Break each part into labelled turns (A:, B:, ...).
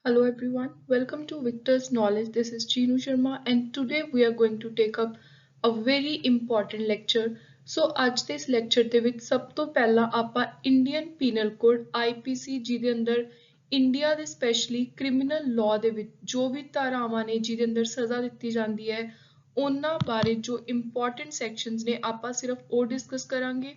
A: Hello everyone, welcome to Victor's Knowledge. This is Chinu Sharma and today we are going to take up a very important lecture. So ਅੱਜ ਦੇ ਇਸ lecture ਦੇ ਵਿੱਚ ਸਭ ਤੋਂ ਪਹਿਲਾਂ ਆਪਾਂ ਇੰਡੀਅਨ ਪੀਨਲ ਕੋਡ IPC ਜਿਹਦੇ ਅੰਦਰ ਇੰਡੀਆ ਦੇ ਸਪੈਸ਼ਲੀ ਕ੍ਰਿਮੀਨਲ ਲਾਅ ਦੇ ਵਿੱਚ ਜੋ ਵੀ ਧਾਰਾਵਾਂ ਨੇ ਜਿਹਦੇ ਅੰਦਰ ਸਜ਼ਾ ਦਿੱਤੀ ਜਾਂਦੀ ਹੈ ਉਹਨਾਂ ਬਾਰੇ ਜੋ ਇੰਪੋਰਟੈਂਟ ਸੈਕਸ਼ਨਸ ਨੇ ਆਪਾਂ ਸਿਰਫ ਉਹ ਡਿਸਕਸ ਕਰਾਂਗੇ।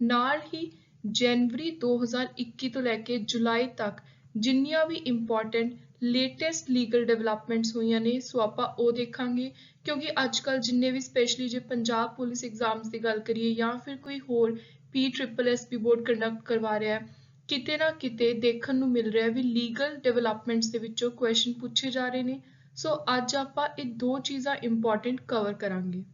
A: ਨਾਲ ਹੀ ਜਨਵਰੀ 2021 ਤੋਂ ਲੈ ਕੇ ਜੁਲਾਈ ਤੱਕ ਜਿੰਨੀਆਂ ਵੀ ਇੰਪੋਰਟੈਂਟ ਲੇਟੈਸਟ ਲੀਗਲ ਡਿਵੈਲਪਮੈਂਟਸ ਹੋਈਆਂ ਨੇ ਸੋ ਆਪਾਂ ਉਹ ਦੇਖਾਂਗੇ ਕਿਉਂਕਿ ਅੱਜ ਕੱਲ ਜਿੰਨੇ ਵੀ ਸਪੈਸ਼ਲੀ ਜੇ ਪੰਜਾਬ ਪੁਲਿਸ ਐਗਜ਼ਾਮਸ ਦੀ ਗੱਲ ਕਰੀਏ ਜਾਂ ਫਿਰ ਕੋਈ ਹੋਰ PSSB ਬੋਰਡ ਕੰਡਕਟ ਕਰਵਾ ਰਿਹਾ ਹੈ ਕਿਤੇ ਨਾ ਕਿਤੇ ਦੇਖਣ ਨੂੰ ਮਿਲ ਰਿਹਾ ਵੀ ਲੀਗਲ ਡਿਵੈਲਪਮੈਂਟਸ ਦੇ ਵਿੱਚੋਂ ਕੁਐਸਚਨ ਪੁੱਛੇ ਜਾ ਰਹੇ ਨੇ ਸੋ ਅੱਜ ਆਪਾਂ ਇਹ ਦੋ ਚੀਜ਼ਾਂ ਇੰਪੋਰਟੈਂਟ ਕਵਰ ਕਰਾਂਗੇ।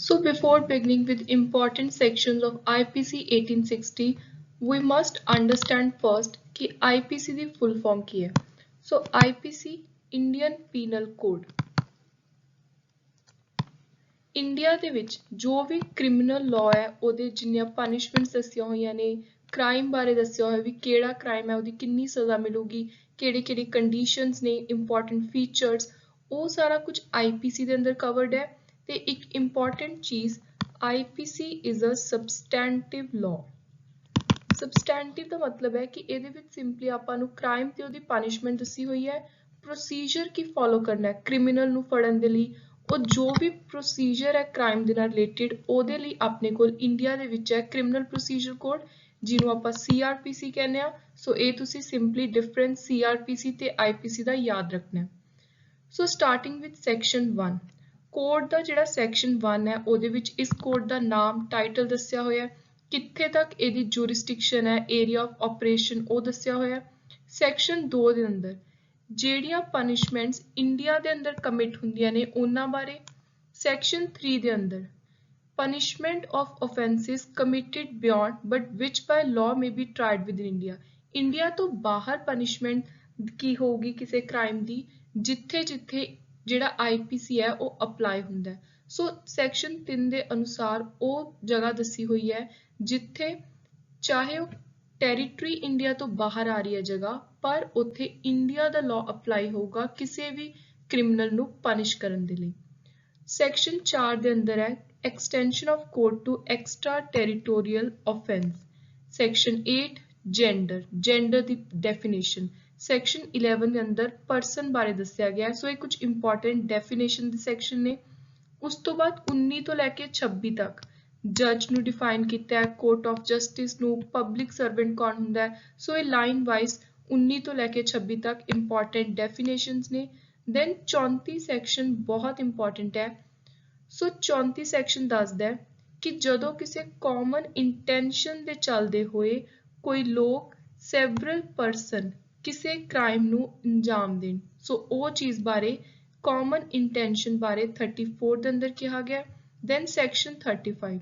A: So before beginning with important sections of IPC 1860, we must understand first कि IPC ਦੀ full form ਕੀ ਹੈ। So IPC Indian Penal Code India ਦੇ ਵਿੱਚ ਜੋ ਵੀ ਕ੍ਰਿਮੀਨਲ ਲਾਅ ਹੈ ਉਹਦੇ ਜਿੰਨੀਆਂ ਪਨਿਸ਼ਮੈਂਟਸ ਦੱਸੀਆਂ ਹੋਈਆਂ ਨੇ ਕ੍ਰਾਈਮ ਬਾਰੇ ਦੱਸਿਆ ਹੋਇਆ ਵੀ ਕਿਹੜਾ ਕ੍ਰਾਈਮ ਹੈ ਉਹਦੀ ਕਿੰਨੀ ਸਜ਼ਾ ਮਿਲੂਗੀ ਕਿਹੜੀ ਕਿਹੜੀ ਕੰਡੀਸ਼ਨਸ ਨੇ ਇੰਪੋਰਟੈਂਟ ਫੀਚਰਸ ਉਹ ਸਾਰਾ ਕੁਝ IPC ਦੇ ਅੰਦਰ ਕਵਰਡ ਹੈ। ਤੇ ਇੱਕ ਇੰਪੋਰਟੈਂਟ ਚੀਜ਼ IPC ਇਜ਼ ਅ ਸਬਸਟੈਂਟਿਵ ਲਾਅ। ਸਬਸਟੈਂਟਿਵ ਦਾ ਮਤਲਬ ਹੈ ਕਿ ਇਹਦੇ ਵਿੱਚ ਸਿੰਪਲੀ ਆਪਾਂ ਨੂੰ ਕ੍ਰਾਈਮ ਤੇ ਉਹਦੀ ਪਨਿਸ਼ਮੈਂਟ ਦੱਸੀ ਹੋਈ ਹੈ ਪ੍ਰੋਸੀਜਰ ਕੀ ਫੋਲੋ ਕਰਨਾ ਹੈ ਕ੍ਰਿਮੀਨਲ ਨੂੰ ਫੜਨ ਦੇ ਲਈ ਉਹ ਜੋ ਵੀ ਪ੍ਰੋਸੀਜਰ ਹੈ ਕ੍ਰਾਈਮ ਦੇ ਨਾਲ ਰਿਲੇਟਡ ਉਹਦੇ ਲਈ ਆਪਣੇ ਕੋਲ ਇੰਡੀਆ ਦੇ ਵਿੱਚ ਹੈ ਕ੍ਰਿਮੀਨਲ ਪ੍ਰੋਸੀਜਰ ਕੋਡ ਜਿਹਨੂੰ ਆਪਾਂ CRPC ਕਹਿੰਦੇ ਆ। ਸੋ ਇਹ ਤੁਸੀਂ ਸਿੰਪਲੀ ਡਿਫਰੈਂਸ CRPC ਤੇ IPC ਦਾ ਯਾਦ ਰੱਖਣਾ। ਸੋ ਸਟਾਰਟਿੰਗ ਵਿਦ ਸੈਕਸ਼ਨ 1 ਕੋਡ ਦਾ ਜਿਹੜਾ ਸੈਕਸ਼ਨ 1 ਹੈ ਉਹਦੇ ਵਿੱਚ ਇਸ ਕੋਡ ਦਾ ਨਾਮ ਟਾਈਟਲ ਦੱਸਿਆ ਹੋਇਆ ਹੈ ਕਿੱਥੇ ਤੱਕ ਇਹਦੀ ਜੂਰਿਸਡਿਕਸ਼ਨ ਹੈ ਏਰੀਆ ਆਫ ਆਪਰੇਸ਼ਨ ਉਹ ਦੱਸਿਆ ਹੋਇਆ। ਸੈਕਸ਼ਨ 2 ਦੇ ਅੰਦਰ ਜਿਹੜੀਆਂ ਪਨਿਸ਼ਮੈਂਟਸ ਇੰਡੀਆ ਦੇ ਅੰਦਰ ਕਮਿਟ ਹੁੰਦੀਆਂ ਨੇ ਉਹਨਾਂ ਬਾਰੇ। ਸੈਕਸ਼ਨ 3 ਦੇ ਅੰਦਰ punishment of offences committed beyond but which by law may be tried within India। India ਤੋਂ ਬਾਹਰ punishment ਕੀ ਹੋਊਗੀ ਕਿਸੇ ਕ੍ਰਾਈਮ ਦੀ ਜਿੱਥੇ ਜਿੱਥੇ ਜਿਹੜਾ IPC ਹੈ ਉਹ ਅਪਲਾਈ ਹੁੰਦਾ ਹੈ। ਸੋ ਸੈਕਸ਼ਨ 3 ਦੇ ਅਨੁਸਾਰ ਉਹ ਜਗ੍ਹਾ ਦੱਸੀ ਹੋਈ ਹੈ ਜਿੱਥੇ ਚਾਹੇ ਉਹ ਟੈਰੀਟਰੀ ਇੰਡੀਆ ਤੋਂ ਬਾਹਰ ਆ ਰਹੀ ਹੈ ਜਗ੍ਹਾ ਪਰ ਉੱਥੇ ਇੰਡੀਆ ਦਾ ਲਾਅ ਅਪਲਾਈ ਹੋਊਗਾ ਕਿਸੇ ਵੀ ਕ੍ਰਿਮੀਨਲ ਨੂੰ ਪਨਿਸ਼ ਕਰਨ ਦੇ ਲਈ। ਸੈਕਸ਼ਨ 4 ਦੇ ਅੰਦਰ ਹੈ extension of code to extraterritorial offense। section 8 gender the definition। section 11 ਦੇ ਅੰਦਰ person ਬਾਰੇ ਦੱਸਿਆ ਗਿਆ ਸੋ ਇਹ ਕੁਝ important definition ਦੇ section ਨੇ। ਉਸ ਤੋਂ ਬਾਅਦ 19 ਤੋਂ ਲੈ ਕੇ 26 ਤੱਕ ਜੱਜ ਨੂੰ ਡਿਫਾਈਨ ਕੀਤਾ ਹੈ ਕੋਰਟ ਆਫ ਜਸਟਿਸ ਨੂੰ ਪਬਲਿਕ ਸਰਵੈਂਟ ਕੌਣ ਹੁੰਦਾ ਹੈ ਸੋ ਇਹ ਲਾਈਨ ਵਾਈਜ਼ 19 ਤੋਂ ਲੈ ਕੇ 26 ਤੱਕ important definitions ਨੇ। then 34 section ਬਹੁਤ important ਹੈ। ਸੋ 34 ਸੈਕਸ਼ਨ ਦੱਸਦਾ ਹੈ ਕਿ ਜਦੋਂ ਕਿਸੇ ਕਾਮਨ ਇੰਟੈਂਸ਼ਨ ਦੇ ਚੱਲਦੇ ਹੋਏ ਕੋਈ ਲੋਕ ਸੈਵਰਲ ਪਰਸਨ ਕਿਸੇ ਕ੍ਰਾਈਮ ਨੂੰ ਅੰਜਾਮ ਦੇਣ ਸੋ ਉਹ ਚੀਜ਼ ਬਾਰੇ ਕਾਮਨ ਇੰਟੈਂਸ਼ਨ ਬਾਰੇ 34 ਦੇ ਅੰਦਰ ਕਿਹਾ ਗਿਆ। then section 35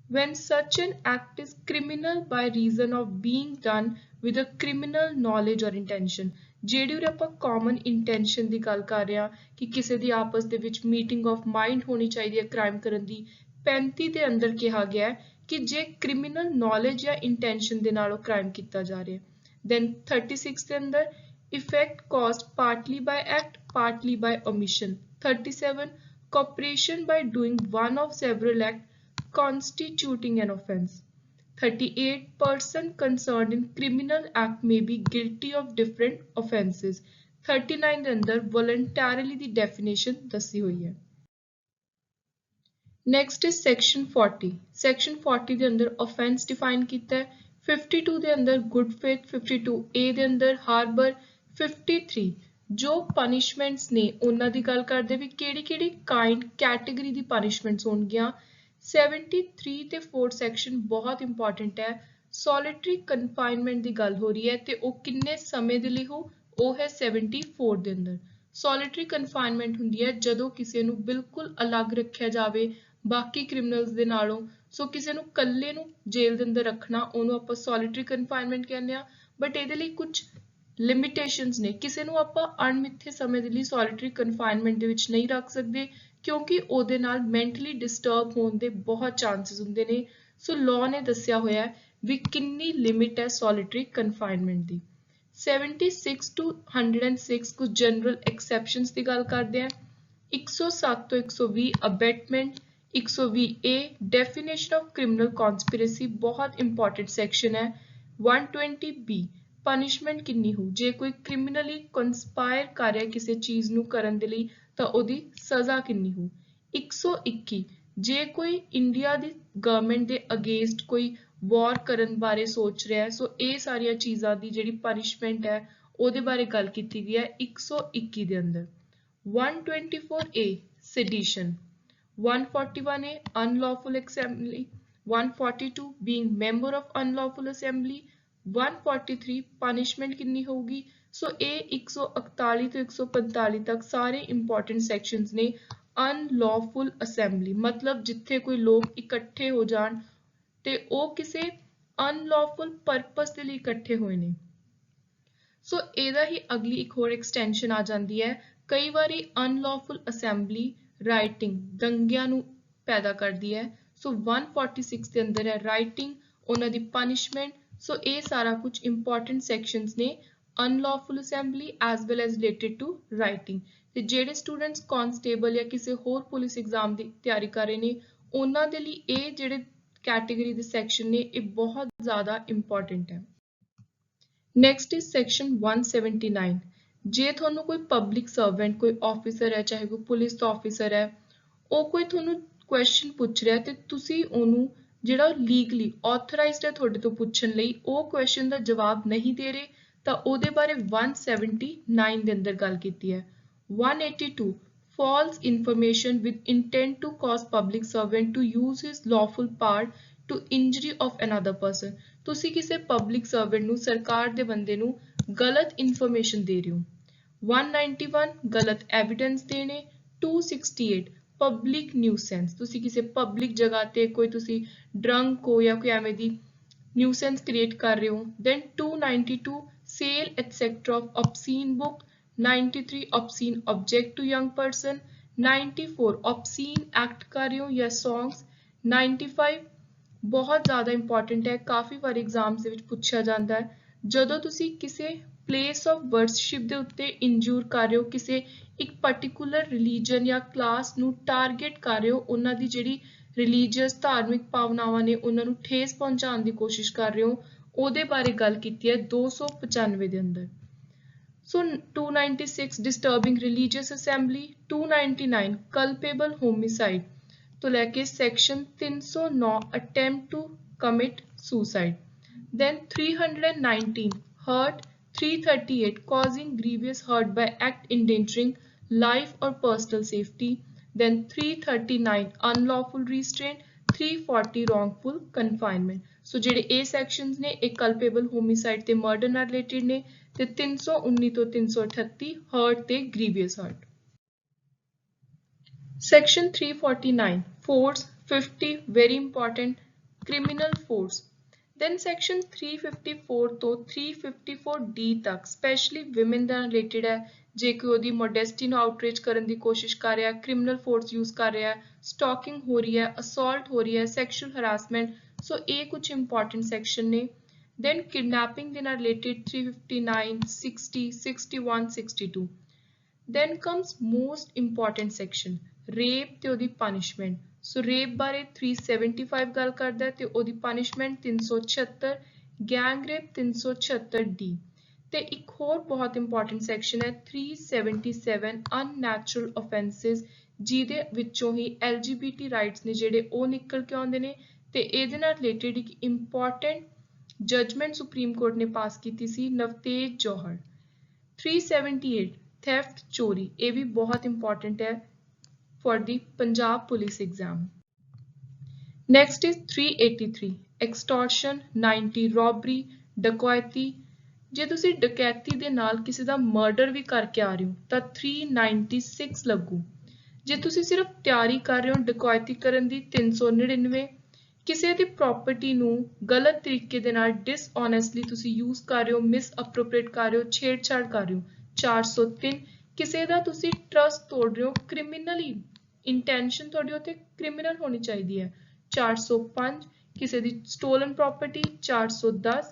A: when such an act is criminal by reason of being done with a criminal knowledge or intention। ਜਿਹੜੀ ਉਰੇ ਆਪਾਂ ਕਾਮਨ ਇੰਟੈਂਸ਼ਨ ਦੀ ਗੱਲ ਕਰ ਰਹੇ ਹਾਂ ਕਿ ਕਿਸੇ ਦੀ ਆਪਸ ਦੇ ਵਿੱਚ ਮੀਟਿੰਗ ਆਫ ਮਾਈਂਡ ਹੋਣੀ ਚਾਹੀਦੀ ਹੈ ਕ੍ਰਾਈਮ ਕਰਨ ਦੀ 35 ਦੇ ਅੰਦਰ ਕਿਹਾ ਗਿਆ ਹੈ ਕਿ ਜੇ ਕ੍ਰਿਮੀਨਲ ਨੌਲੇਜ ਜਾਂ ਇੰਟੈਂਸ਼ਨ ਦੇ ਨਾਲ ਉਹ ਕ੍ਰਾਈਮ ਕੀਤਾ ਜਾ ਰਿਹਾ। then 36 ਦੇ ਅੰਦਰ effect caused partly by act partly by omission। 37 cooperation by doing one of several acts constituting an offence। 38 person concerned in criminal act may be guilty of different offences। 39 ਦੇ ਅੰਦਰ voluntarily ਦੀ definition ਦੱਸੀ ਹੋਈ ਹੈ। next is section 40। section 40 ਦੇ ਅੰਦਰ offense define ਕੀਤਾ ਹੈ। 52 ਦੇ ਅੰਦਰ good faith। 52A ਦੇ ਅੰਦਰ harbor। 53 ਜੋ punishments ਨੇ ਉਹਨਾਂ ਦੀ ਗੱਲ ਕਰਦੇ ਵੀ ਕਿਹੜੀ ਕਿਹੜੀ kind category ਦੀ punishments ਹੋਣਗੀਆਂ। 73 ਤੇ 4 section ਬਹੁਤ important ਹੈ solitary confinement ਦੀ ਗੱਲ ਹੋ ਰਹੀ ਹੈ ਤੇ ਉਹ ਕਿੰਨੇ ਸਮੇਂ ਦੇ ਲਈ ਹੋ ਉਹ ਹੈ 74 ਦੇ ਅੰਦਰ। solitary confinement ਹੁੰਦੀ ਹੈ ਜਦੋਂ ਕਿਸੇ ਨੂੰ ਬਿਲਕੁਲ ਅਲੱਗ ਰੱਖਿਆ ਜਾਵੇ ਬਾਕੀ ਕ੍ਰਿਮੀਨਲਸ ਦੇ ਨਾਲੋਂ ਸੋ ਕਿਸੇ ਨੂੰ ਇਕੱਲੇ ਨੂੰ ਜੇਲ੍ਹ ਦੇ ਅੰਦਰ ਰੱਖਣਾ ਉਹਨੂੰ ਆਪਾਂ solitary confinement ਕਹਿੰਦੇ ਆ ਬਟ ਇਹਦੇ ਲਈ ਕੁਝ ਲਿਮਿਟੇਸ਼ਨਸ ਨੇ ਕਿਸੇ ਨੂੰ ਆਪਾਂ ਅਣਮਿੱਥੇ ਸਮੇਂ ਦੇ ਲਈ solitary confinement ਦੇ ਵਿੱਚ ਨਹੀਂ ਰੱਖ ਸਕਦੇ ਕਿਉਂਕਿ ਉਹਦੇ ਨਾਲ ਮੈਂਟਲੀ ਡਿਸਟਰਬ ਹੋਣ ਦੇ ਬਹੁਤ ਚਾਂਸਸ ਹੁੰਦੇ ਨੇ। ਸੋ ਲਾਅ ਨੇ ਦੱਸਿਆ ਹੋਇਆ ਵੀ ਕਿੰਨੀ ਲਿਮਿਟ ਹੈ ਸੋਲਿਟਰੀ ਕਨਫਾਈਨਮੈਂਟ ਦੀ। 76 to 106 ਕੁਝ ਜਨਰਲ ਐਕਸੈਪਸ਼ਨਸ ਦੀ ਗੱਲ ਕਰਦੇ ਆ। 107 ਤੋਂ 120 ਅਬੈਟਮੈਂਟ, 120A definition of criminal conspiracy ਬਹੁਤ ਇੰਪੋਰਟੈਂਟ ਸੈਕਸ਼ਨ ਹੈ। 120B ਪਨਿਸ਼ਮੈਂਟ ਕਿੰਨੀ ਹੋ ਜੇ ਕੋਈ ਕ੍ਰਿਮੀਨਲੀ ਕੰਸਪਾਇਰ ਕਰ ਰਿਹਾ ਕਿਸੇ ਚੀਜ਼ ਨੂੰ ਕਰਨ ਦੇ ਲਈ ਤਾਂ ਉਹਦੀ ਸਜ਼ਾ ਕਿੰਨੀ ਹੋ। 121 ਜੇ ਕੋਈ ਇੰਡੀਆ ਦੀ ਗਵਰਨਮੈਂਟ ਦੇ ਅਗੇਂਸਟ ਕੋਈ ਵਾਰ ਕਰਨ ਬਾਰੇ ਸੋਚ ਰਿਹਾ ਹੈ, ਸੋ ਇਹ ਸਾਰੀਆਂ ਚੀਜ਼ਾਂ ਦੀ ਜਿਹੜੀ ਪਨਿਸ਼ਮੈਂਟ ਹੈ ਉਹਦੇ ਬਾਰੇ ਗੱਲ ਕੀਤੀ ਗਈ ਹੈ 121 ਦੇ ਅੰਦਰ। 124A sedition, 141A unlawful assembly, 142 being member of unlawful assembly, 143 punishment ਕਿੰਨੀ ਹੋਊਗੀ। ਸੋ ਇਹ 141 ਤੋਂ 145 ਤੱਕ ਸਾਰੇ ਇੰਪੋਰਟੈਂਟ ਸੈਕਸ਼ਨਸ ਨੇ। ਅਨਲॉफुल ਅਸੈਂਬਲੀ ਮਤਲਬ ਜਿੱਥੇ ਕੋਈ ਲੋਕ ਇਕੱਠੇ ਹੋ ਜਾਣ ਤੇ ਉਹ ਕਿਸੇ ਅਨਲॉफुल ਪਰਪਸ ਦੇ ਲਈ ਇਕੱਠੇ ਹੋਏ ਨੇ। ਸੋ ਇਹਦਾ ਹੀ ਅਗਲੀ ਇੱਕ ਹੋਰ ਐਕਸਟੈਂਸ਼ਨ ਆ ਜਾਂਦੀ ਹੈ। ਕਈ ਵਾਰੀ ਅਨਲॉफुल ਅਸੈਂਬਲੀ ਰਾਈਟਿੰਗ ਦੰਗਿਆਂ ਨੂੰ ਪੈਦਾ ਕਰਦੀ ਹੈ। ਸੋ 146 ਦੇ ਅੰਦਰ ਹੈ ਰਾਈਟਿੰਗ, ਉਹਨਾਂ ਦੀ ਪਨਿਸ਼ਮੈਂਟ। ਸੋ ਇਹ ਸਾਰਾ ਕੁਝ ਇੰਪੋਰਟੈਂਟ ਸੈਕਸ਼ਨਸ ਨੇ unlawful assembly as well as related to rioting. ਤੇ ਜਿਹੜੇ ਸਟੂਡੈਂਟਸ ਕਾਂਸਟੇਬਲ ਜਾਂ ਕਿਸੇ ਹੋਰ ਪੁਲਿਸ ਐਗਜ਼ਾਮ ਦੀ ਤਿਆਰੀ ਕਰ ਰਹੇ ਨੇ ਉਹਨਾਂ ਦੇ ਲਈ ਇਹ ਜਿਹੜੇ ਕੈਟੇਗਰੀ ਦੇ ਸੈਕਸ਼ਨ ਨੇ ਇਹ ਬਹੁਤ ਜ਼ਿਆਦਾ ਇੰਪੋਰਟੈਂਟ ਹੈ। Next is section 179। ਜੇ ਤੁਹਾਨੂੰ ਕੋਈ ਪਬਲਿਕ ਸਰਵੈਂਟ ਕੋਈ ਆਫਿਸਰ ਹੈ ਚਾਹੇ ਕੋਈ ਪੁਲਿਸ ਦਾ ਆਫਿਸਰ ਹੈ ਉਹ ਕੋਈ ਤੁਹਾਨੂੰ ਕੁਐਸਚਨ ਪੁੱਛ ਰਿਹਾ ਤੇ ਤੁਸੀਂ ਉਹਨੂੰ ਜਿਹੜਾ ਲੀਗਲੀ ਆਥੋਰਾਈਜ਼ਡ ਹੈ ਤੁਹਾਡੇ ਤੋਂ ਪੁੱਛਣ ਲਈ ਉਹ ਕੁਐਸਚਨ ਦਾ ਜਵਾਬ ਨਹੀਂ ਦੇ ਰਹੇ ਤਾਂ ਉਹਦੇ ਬਾਰੇ 179 ਦੇ ਅੰਦਰ ਗੱਲ ਕੀਤੀ ਹੈ। 182 false information with intent to cause public servant to use his lawful power to injury of another person। ਤੁਸੀਂ ਕਿਸੇ ਪਬਲਿਕ ਸਰਵੈਂਟ ਨੂੰ ਸਰਕਾਰ ਦੇ ਬੰਦੇ ਨੂੰ ਗਲਤ ਇਨਫੋਰਮੇਸ਼ਨ ਦੇ ਰਹੇ ਹੋ। 191 ਗਲਤ ਐਵੀਡੈਂਸ ਦੇਣੇ। 268 ਪਬਲਿਕ ਨਿਊਸੈਂਸ ਤੁਸੀਂ ਕਿਸੇ ਪਬਲਿਕ ਜਗ੍ਹਾ ਤੇ ਕੋਈ ਤੁਸੀਂ ਡਰੰਕ ਹੋ ਜਾਂ ਕੋਈ ਐਵੇਂ ਦੀ ਨਿਊਸੈਂਸ ਕ੍ਰੀਏਟ ਕਰ ਰਹੇ ਹੋ। Then 292 sale etc of obscene book, 93 obscene object to young person, 94 obscene act ਕਰ ਰਹੇ ਹੋ ਜਾਂ songs, 95 ਬਹੁਤ ਜ਼ਿਆਦਾ ਇੰਪੋਰਟੈਂਟ ਹੈ ਕਾਫੀ ਵਾਰ ਐਗਜ਼ਾਮਸ ਦੇ ਵਿੱਚ ਪੁੱਛਿਆ ਜਾਂਦਾ ਹੈ ਜਦੋਂ ਤੁਸੀਂ ਕਿਸੇ ਪਲੇਸ ਆਫ ਵਰਸ਼ਿਪ ਦੇ ਉੱਤੇ ਇੰਜੂਰ ਕਰ ਰਹੇ ਹੋ ਕਿਸੇ ਇੱਕ ਪਾਰਟਿਕੂਲਰ ਰਿਲੀਜਨ ਜਾਂ ਕਲਾਸ ਨੂੰ ਟਾਰਗੇਟ ਕਰ ਰਹੇ ਹੋ ਉਹਨਾਂ ਦੀ ਜਿਹੜੀ ਰਿਲੀਜੀਅਸ ਧਾਰਮਿਕ ਭਾਵਨਾਵਾਂ ਨੇ ਉਹਨਾਂ ਨੂੰ ਠੇਸ ਪਹੁੰਚਾਉਣ ਦੀ ਕੋਸ਼ਿਸ਼ ਕਰ ਰਹੇ ਹੋ ਉਹਦੇ ਬਾਰੇ ਗੱਲ ਕੀਤੀ ਹੈ 295 ਦੇ ਅੰਦਰ। So 296 disturbing religious assembly, 299 culpable homicide ਤੋਂ ਲੈ ਕੇ section 309 attempt to commit suicide. Then 319 hurt, 338 causing grievous hurt by act endangering life or personal safety, then 339 unlawful restraint, 340 wrongful confinement। ਸੋ ਜਿਹੜੇ ਇਹ ਸੈਕਸ਼ਨਸ ਨੇ ਇਹ ਕਲਪੇਬਲ ਹੋਮਿਸਾਈਡ ਤੇ ਮਰਡਰ ਨਾਲ related ਨੇ ਤੇ 319 ਤੋਂ 338 ਹਰਟ ਤੇ grievous heart. Section 349 force, 50 very important criminal force। then section 354 ਤੋਂ 354D ਤੱਕ ਸਪੈਸ਼ਲੀ ਵਿਮਨ ਨਾਲ ਰਿਲੇਟਡ ਹੈ। ਜੇ ਕੋਈ ਉਹਦੀ ਮੋਡੈਸਟੀ ਨੂੰ ਆਊਟਰੀਚ ਕਰਨ ਦੀ ਕੋਸ਼ਿਸ਼ ਕਰ ਰਿਹਾ ਕ੍ਰਿਮੀਨਲ ਫੋਰਸ ਯੂਜ਼ ਕਰ ਰਿਹਾ ਸਟਾਕਿੰਗ ਹੋ ਰਹੀ ਹੈ ਅਸੌਲਟ ਹੋ ਰਹੀ ਹੈ ਸੈਕਸ਼ੂਅਲ ਹਰਾਸਮੈਂਟ। ਸੋ ਇਹ ਕੁਝ ਇੰਪੋਰਟੈਂਟ ਸੈਕਸ਼ਨ ਨੇ। ਦੈਨ ਕਿਡਨੈਪਿੰਗ ਦੇ ਨਾਲ related 359 60 61 62। Then comes most important section rape ਤੇ ਉਹਦੀ ਪਨਿਸ਼ਮੈਂਟ। ਸੋ ਰੇਪ ਬਾਰੇ 375 ਗੱਲ ਕਰਦਾ ਹੈ ਤੇ ਉਹਦੀ ਪਨਿਸ਼ਮੈਂਟ 376, ਗੈਂਗ ਰੇਪ 376D। ਤੇ ਇੱਕ ਹੋਰ ਬਹੁਤ ਇੰਪੋਰਟੈਂਟ ਸੈਕਸ਼ਨ ਹੈ 377 ਅਨਨੈਚੁਰਲ ਅਫੈਂਸਿਸ ਜਿਹਦੇ ਵਿੱਚੋਂ ਹੀ LGBT ਰਾਈਟਸ ਨੇ ਜਿਹੜੇ ਉਹ ਨਿਕਲ ਕੇ ਆਉਂਦੇ ਨੇ ਤੇ ਇਹਦੇ ਨਾਲ ਰਿਲੇਟਡ ਇੱਕ ਇੰਪੋਰਟੈਂਟ ਜਜਮੈਂਟ ਸੁਪਰੀਮ ਕੋਰਟ ਨੇ ਪਾਸ ਕੀਤੀ ਸੀ ਨਵਤੇਜ ਜੌਹਰ। 378 ਥੈਫਟ ਚੋਰੀ ਇਹ ਵੀ ਬਹੁਤ ਇੰਪੋਰਟੈਂਟ ਹੈ for the Punjab police exam। Next is 383 extortion, 90 robbery, ਡਕੈਤੀ। ਜੇ ਤੁਸੀਂ ਡਕੈਤੀ ਦੇ ਨਾਲ ਕਿਸੇ ਦਾ ਮਰਡਰ ਵੀ ਕਰਕੇ ਆ ਰਹੇ ਹੋ ਤਾਂ 396 ਲੱਗੂ। ਜੇ ਤੁਸੀਂ ਸਿਰਫ ਤਿਆਰੀ ਕਰ ਰਹੇ ਹੋ ਡਕੈਤੀ ਕਰਨ ਦੀ 399। ਕਿਸੇ ਦੀ ਪ੍ਰਾਪਰਟੀ ਨੂੰ ਗਲਤ ਤਰੀਕੇ ਦੇ ਨਾਲ ਡਿਸਓਨੈਸਟਲੀ ਤੁਸੀਂ ਯੂਜ਼ ਕਰ ਰਹੇ ਹੋ ਮਿਸ ਅਪਰੋਪਰੀਏਟ ਕਰ ਰਹੇ ਹੋ ਛੇੜਛਾੜ ਕਰ ਰਹੇ ਹੋ 403। ਕਿਸੇ ਦਾ ਤੁਸੀਂ ਟਰਸਟ ਤੋੜ ਰਹੇ ਹੋ ਕ੍ਰਿਮੀਨਲੀ ਇੰਟੈਂਸ਼ਨ ਤੁਹਾਡੀ ਉੱਥੇ ਕ੍ਰਿਮੀਨਲ ਹੋਣੀ ਚਾਹੀਦੀ ਹੈ। 405 ਕਿਸੇ ਦੀ ਸਟੋਲਨ ਪ੍ਰਾਪਰਟੀ। 410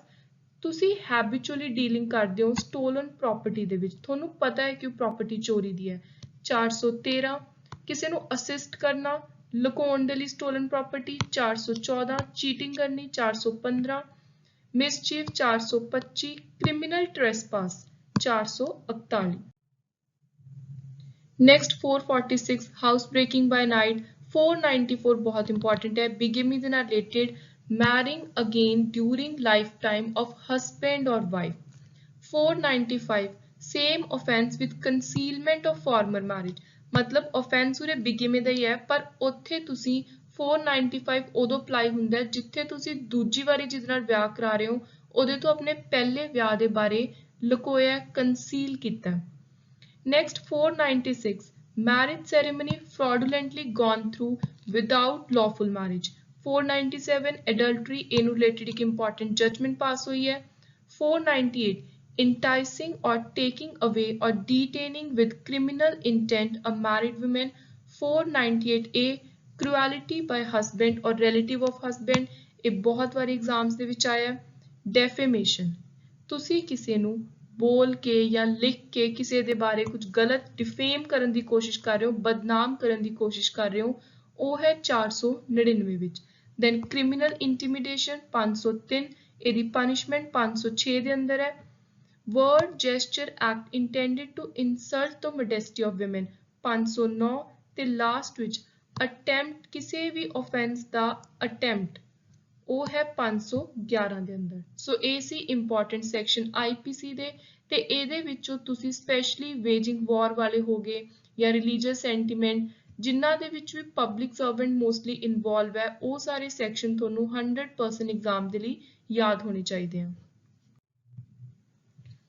A: ਤੁਸੀਂ ਹੈਬਿਚੁਅਲੀ ਡੀਲਿੰਗ ਕਰਦੇ ਹੋ ਸਟੋਲਨ ਪ੍ਰਾਪਰਟੀ ਦੇ ਵਿੱਚ, ਤੁਹਾਨੂੰ ਪਤਾ ਹੈ ਕਿ ਉਹ ਪ੍ਰਾਪਰਟੀ ਚੋਰੀ ਦੀ ਹੈ। 413 ਕਿਸੇ ਨੂੰ ਅਸਿਸਟ ਕਰਨਾ ਲੁਕਾਉਣ ਦੇ ਲਈ ਸਟੋਲਨ ਪ੍ਰਾਪਰਟੀ। 414 ਚੀਟਿੰਗ ਕਰਨੀ। 415 mischief. 425 criminal trespass. 441 next 446 house breaking by night. 494 बहुत इंपॉर्टेंट है, बिगेमी ਦੇ ਨਾਲ related, marrying again during life time of husband और wife. 495 same offence with concealment of former marriage, मतलब ऑफेंस ਉਰੇ ਬਿਗੇਮੀ ਦਾ ਹੀ ਹੈ, ਪਰ ਉੱਥੇ ਤੁਸੀਂ 495 ਉਦੋਂ ਅਪਲਾਈ ਹੁੰਦਾ ਹੈ ਜਿੱਥੇ ਤੁਸੀਂ ਦੂਜੀ ਵਾਰੀ ਜਿਹਦੇ ਨਾਲ ਵਿਆਹ ਕਰਾ ਰਹੇ ਹੋ ਉਹਦੇ ਤੋਂ ਆਪਣੇ ਪਹਿਲੇ ਵਿਆਹ ਦੇ ਬਾਰੇ ਲੁਕੋਇਆ, ਕੰਸੀਲ ਕੀਤਾ। Next 496 marriage ceremony fraudulently gone through without lawful marriage। 497 adultery ਇਹਨੂੰ related ਇੱਕ important judgment pass ਹੋਈ ਹੈ। 498 enticing or taking away or detaining with criminal intent a married woman। 498A cruelty by husband or relative of husband, ਇਹ ਬਹੁਤ ਵਾਰੀ exams ਦੇ ਵਿੱਚ ਆਇਆ। defamation ਤੁਸੀਂ ਕਿਸੇ ਨੂੰ बोल के या लिख के किसी दे बारे कुछ गलत डिफेम करने की कोशिश कर रहे हो, बदनाम करने की कोशिश कर रहे हो, वो है 499 विच। दैन क्रिमिनल इंटीमिडेशन 503, ਇਹਦੀ पनिशमेंट 506 ਦੇ अंदर है। Word gesture act intended to insult the modesty of women 509 ਤੇ लास्ट विच अटैम्प्ट किसी भी ऑफेंस ਦਾ अटैम्प्ट ਉਹ ਹੈ 511 ਦੇ ਅੰਦਰ। ਸੋ ਇਹ ਸੀ ਇੰਪੋਰਟੈਂਟ ਸੈਕਸ਼ਨ ਆਈਪੀਸੀ ਦੇ, ਤੇ ਇਹਦੇ ਵਿੱਚੋਂ ਤੁਸੀਂ ਸਪੈਸ਼ਲੀ ਵੇਜਿੰਗ ਵਾਰ ਵਾਲੇ ਹੋ ਗਏ ਜਾਂ ਰਿਲੀਜੀਅਸ ਸੈਂਟੀਮੈਂਟ, ਜਿਨ੍ਹਾਂ ਦੇ ਵਿੱਚ ਵੀ ਪਬਲਿਕ ਸਰਵੈਂਟ ਮੋਸਟਲੀ ਇਨਵੋਲਵ ਹੈ, ਉਹ ਸਾਰੇ ਸੈਕਸ਼ਨ ਤੁਹਾਨੂੰ 100% ਐਗਜ਼ਾਮ ਦੇ ਲਈ ਯਾਦ ਹੋਣੇ ਚਾਹੀਦੇ ਆ।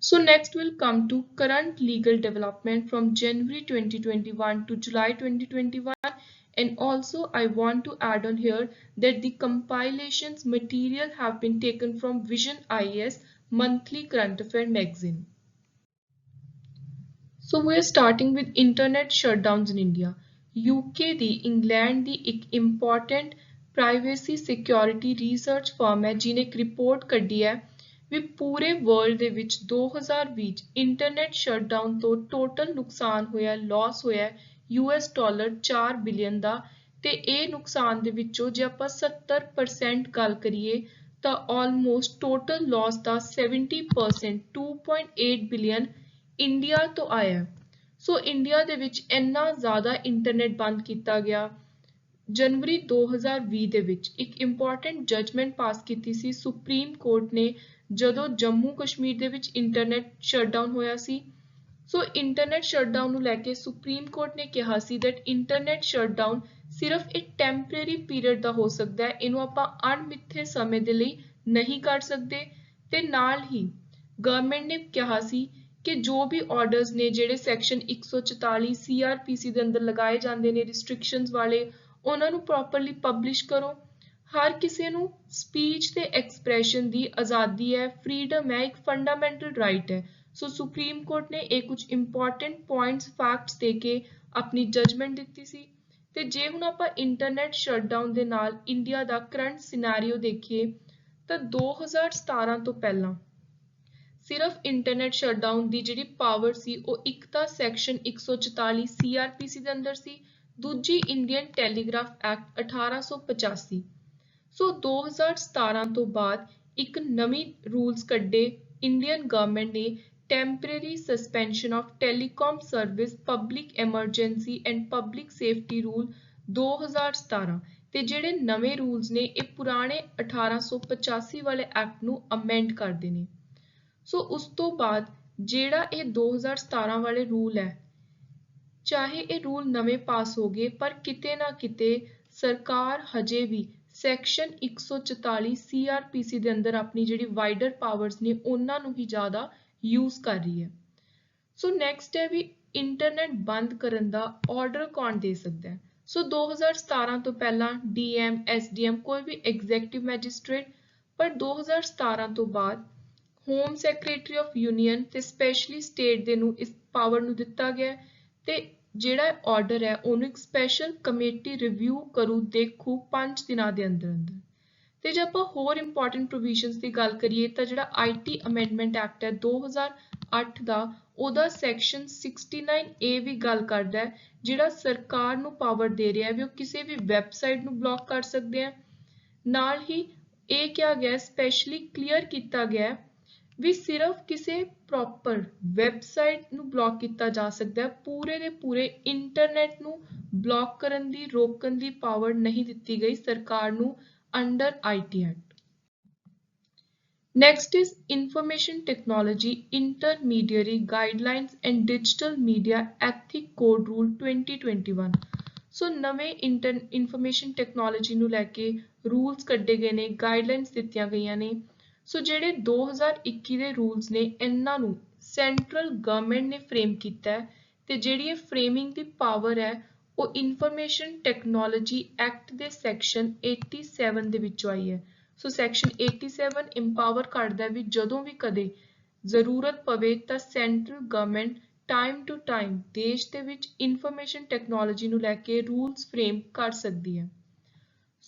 A: So next we'll come to current legal development from January 2021 to July 2021, and also I want to add on here that the compilations material have been taken from Vision IAS monthly current affair magazine. So we're starting with internet shutdowns in India. UK the England ਦੀ ਇੱਕ important privacy security research firm ਹੈ ਜਿਹਨੇ ਇੱਕ report ਕੱਢੀ ਹੈ ਵੀ ਪੂਰੇ world ਦੇ ਵਿੱਚ 2020 internet shutdown ਤੋਂ ਟੋਟਲ ਨੁਕਸਾਨ ਹੋਇਆ, ਲਾਸ ਹੋਇਆ $4 ਬਿਲੀਅਨ ਦਾ, ਤੇ ਇਹ ਨੁਕਸਾਨ ਦੇ ਵਿੱਚੋਂ ਜੇ ਆਪਾਂ 70% ਗੱਲ ਕਰੀਏ ਤਾਂ ਆਲਮੋਸਟ ਟੋਟਲ ਲਾਸ ਦਾ 70% 2.8 ਬਿਲੀਅਨ ਇੰਡੀਆ ਤੋਂ ਆਇਆ। ਸੋ ਇੰਡੀਆ ਦੇ ਵਿੱਚ ਇੰਨਾ ਜ਼ਿਆਦਾ ਇੰਟਰਨੈਟ ਬੰਦ ਕੀਤਾ ਗਿਆ। जनवरी 2020 ਦੇ ਵਿੱਚ ਇੱਕ ਇੰਪੋਰਟੈਂਟ ਜਜਮੈਂਟ ਪਾਸ ਕੀਤੀ ਸੀ ਸੁਪਰੀਮ ਕੋਰਟ ਨੇ ਜਦੋਂ ਜੰਮੂ ਕਸ਼ਮੀਰ ਦੇ ਵਿੱਚ ਇੰਟਰਨੈਟ ਸ਼ਟਡਾਊਨ ਹੋਇਆ ਸੀ। ਸੋ ਇੰਟਰਨੈਟ ਸ਼ਟਡਾਊਨ ਨੂੰ ਲੈ ਕੇ ਸੁਪਰੀਮ ਕੋਰਟ ਨੇ ਕਿਹਾ ਸੀ that ਇੰਟਰਨੈਟ ਸ਼ਟਡਾਊਨ ਸਿਰਫ ਇੱਕ ਟੈਂਪਰੇਰੀ ਪੀਰੀਅਡ ਦਾ ਹੋ ਸਕਦਾ ਹੈ, ਇਹਨੂੰ ਆਪਾਂ ਅਣਮਿੱਥੇ ਸਮੇਂ ਦੇ ਲਈ ਨਹੀਂ ਕਰ ਸਕਦੇ। ਤੇ ਨਾਲ ਹੀ ਗਵਰਨਮੈਂਟ ਨੇ ਕਿਹਾ ਸੀ ਕਿ ਜੋ ਵੀ ਆਰਡਰਸ ਨੇ ਜਿਹੜੇ ਸੈਕਸ਼ਨ 144 CRPC ਦੇ ਅੰਦਰ ਲਗਾਏ ਜਾਂਦੇ ਨੇ ਰਿਸਟ੍ਰਿਕਸ਼ਨਸ ਵਾਲੇ, ਉਹਨਾਂ ਨੂੰ ਪ੍ਰੋਪਰਲੀ ਪਬਲਿਸ਼ ਕਰੋ। ਹਰ ਕਿਸੇ ਨੂੰ ਸਪੀਚ ਤੇ ਐਕਸਪ੍ਰੈਸ਼ਨ ਦੀ ਆਜ਼ਾਦੀ ਹੈ, ਫਰੀडम ਹੈ, ਇੱਕ ਫੰਡਾਮੈਂਟਲ ਰਾਈਟ ਹੈ। ਸੋ ਸੁਪਰੀਮ ਕੋਰਟ ਨੇ ਇਹ ਕੁਝ ਇੰਪੋਰਟੈਂਟ ਪੁਆਇੰਟਸ ਫੈਕਟਸ ਦੇ ਕੇ ਆਪਣੀ ਜਜਮੈਂਟ ਦਿੱਤੀ ਸੀ। ਤੇ ਜੇ ਹੁਣ ਆਪਾਂ ਇੰਟਰਨੈਟ ਸ਼ਟਡਾਊਨ ਦੇ ਨਾਲ ਇੰਡੀਆ ਦਾ ਕਰੰਟ ਸਿਨੈਰੀਓ ਦੇਖੀਏ ਤਾਂ 2017 ਤੋਂ ਪਹਿਲਾਂ ਸਿਰਫ ਇੰਟਰਨੈਟ ਸ਼ਟਡਾਊਨ ਦੀ ਜਿਹੜੀ ਪਾਵਰ ਸੀ ਉਹ ਇੱਕ ਤਾਂ ਸੈਕਸ਼ਨ 144 CRPC ਦੇ ਅੰਦਰ ਸੀ, ਦੂਜੀ ਇੰਡੀਅਨ ਟੈਲੀਗ੍ਰਾਫ ਐਕਟ 1885। ਸੋ 2017 ਤੋਂ ਬਾਅਦ ਇੱਕ ਨਵੀਂ ਰੂਲਸ ਕੱਢੇ ਇੰਡੀਅਨ ਗਵਰਨਮੈਂਟ ਨੇ, temporary suspension of telecom service public emergency and public safety rule 2017, ਤੇ ਜਿਹੜੇ ਨਵੇਂ ਰੂਲਸ ਨੇ ਇਹ ਪੁਰਾਣੇ 1885 ਵਾਲੇ ਐਕਟ ਨੂੰ ਅਮੈਂਡ ਕਰਦੇ ਨੇ। ਸੋ ਉਸ ਤੋਂ ਬਾਅਦ ਜਿਹੜਾ ਇਹ 2017 ਵਾਲੇ ਰੂਲ ਹੈ, ਚਾਹੇ ਇਹ ਰੂਲ ਨਵੇਂ ਪਾਸ ਹੋ ਗਏ ਪਰ ਕਿਤੇ ਨਾ ਕਿਤੇ ਸਰਕਾਰ ਹਜੇ ਵੀ ਸੈਕਸ਼ਨ 144 CRPC ਦੇ ਅੰਦਰ ਆਪਣੀ ਜਿਹੜੀ ਵਾਈਡਰ ਪਾਵਰਸ ਨੇ ਉਹਨਾਂ ਨੂੰ ਹੀ ਜ਼ਿਆਦਾ ਯੂਜ਼ ਕਰ ਰਹੀ ਹੈ। ਸੋ ਨੈਕਸਟ ਹੈ ਵੀ ਇੰਟਰਨੈਟ ਬੰਦ ਕਰਨ ਦਾ ਆਰਡਰ ਕੌਣ ਦੇ ਸਕਦਾ ਹੈ। ਸੋ 2017 ਤੋਂ ਪਹਿਲਾਂ DM, SDM ਕੋਈ ਵੀ ਐਗਜ਼ੈਕਟਿਵ ਮੈਜਿਸਟ੍ਰੇਟ, ਪਰ 2017 ਤੋਂ ਬਾਅਦ ਹੋਮ ਸੈਕਟਰੀ ਆਫ ਯੂਨੀਅਨ ਤੇ ਸਪੈਸ਼ਲੀ ਸਟੇਟ ਦੇ ਨੂੰ ਇਸ ਪਾਵਰ ਨੂੰ ਦਿੱਤਾ ਗਿਆ ਤੇ ਜਿਹੜਾ ਆਰਡਰ ਹੈ ਉਹਨੂੰ ਇੱਕ ਸਪੈਸ਼ਲ ਕਮੇਟੀ ਰਿਵਿਊ ਕਰੂ ਦੇਖੂ 5 ਦਿਨਾਂ ਦੇ ਅੰਦਰ ਅੰਦਰ। ਤੇ ਜੇ ਆਪਾਂ ਹੋਰ ਇੰਪੋਰਟੈਂਟ ਪ੍ਰੋਵੀਜ਼ਨਸ ਦੀ ਗੱਲ ਕਰੀਏ ਤਾਂ ਜਿਹੜਾ IT ਅਮੈਂਡਮੈਂਟ ਐਕਟ ਹੈ 2008 ਦਾ, ਉਹਦਾ ਸੈਕਸ਼ਨ 69A ਵੀ ਗੱਲ ਕਰਦਾ ਹੈ, ਜਿਹੜਾ ਸਰਕਾਰ ਨੂੰ ਪਾਵਰ ਦੇ ਰਿਹਾ ਵੀ ਉਹ ਕਿਸੇ ਵੀ ਵੈਬਸਾਈਟ ਨੂੰ ਬਲੌਕ ਕਰ ਸਕਦੇ ਆ। ਨਾਲ ਹੀ ਇਹ ਕਿਹਾ ਗਿਆ, ਸਪੈਸ਼ਲੀ ਕਲੀਅਰ ਕੀਤਾ ਗਿਆ ਵੀ ਸਿਰਫ ਕਿਸੇ ਪ੍ਰੋਪਰ ਵੈਬਸਾਈਟ ਨੂੰ ਬਲੌਕ ਕੀਤਾ ਜਾ ਸਕਦਾ ਹੈ, ਪੂਰੇ ਦੇ ਪੂਰੇ ਇੰਟਰਨੈਟ ਨੂੰ ਬਲੌਕ ਕਰਨ ਦੀ, ਰੋਕਣ ਦੀ ਪਾਵਰ ਨਹੀਂ ਦਿੱਤੀ ਗਈ ਸਰਕਾਰ ਨੂੰ under IT act. Next is Information Technology Intermediary Guidelines and Digital Media Ethic Code Rule 2021। ਸੋ ਨਵੇਂ ਇਨਫੋਰਮੇਸ਼ਨ ਟੈਕਨੋਲੋਜੀ ਨੂੰ ਲੈ ਕੇ ਰੂਲਸ ਕੱਢੇ ਗਏ ਨੇ, ਗਾਈਡਲਾਈਨਸ ਦਿੱਤੀਆਂ ਗਈਆਂ ਨੇ। ਸੋ ਜਿਹੜੇ 2021 ਦੇ ਰੂਲਸ ਨੇ, ਇਹਨਾਂ ਨੂੰ ਸੈਂਟਰਲ ਗਵਰਨਮੈਂਟ ਨੇ ਫਰੇਮ ਕੀਤਾ ਹੈ ਤੇ ਜਿਹੜੀ ਇਹ ਫਰੇਮਿੰਗ ਦੀ ਪਾਵਰ ਹੈ ਉਹ ਇਨਫੋਰਮੇਸ਼ਨ ਟੈਕਨੋਲੋਜੀ ਐਕਟ ਦੇ ਸੈਕਸ਼ਨ 87 ਦੇ ਵਿੱਚੋਂ ਆਈ ਹੈ। ਸੋ ਸੈਕਸ਼ਨ 87 ਇੰਪਾਵਰ ਕਰਦਾ ਵੀ ਜਦੋਂ ਵੀ ਕਦੇ ਜ਼ਰੂਰਤ ਪਵੇ ਤਾਂ central government time to time ਦੇਸ਼ ਦੇ ਵਿੱਚ ਇਨਫੋਰਮੇਸ਼ਨ ਟੈਕਨੋਲੋਜੀ ਨੂੰ ਲੈ ਕੇ ਰੂਲਸ ਫਰੇਮ ਕਰ ਸਕਦੀ ਹੈ।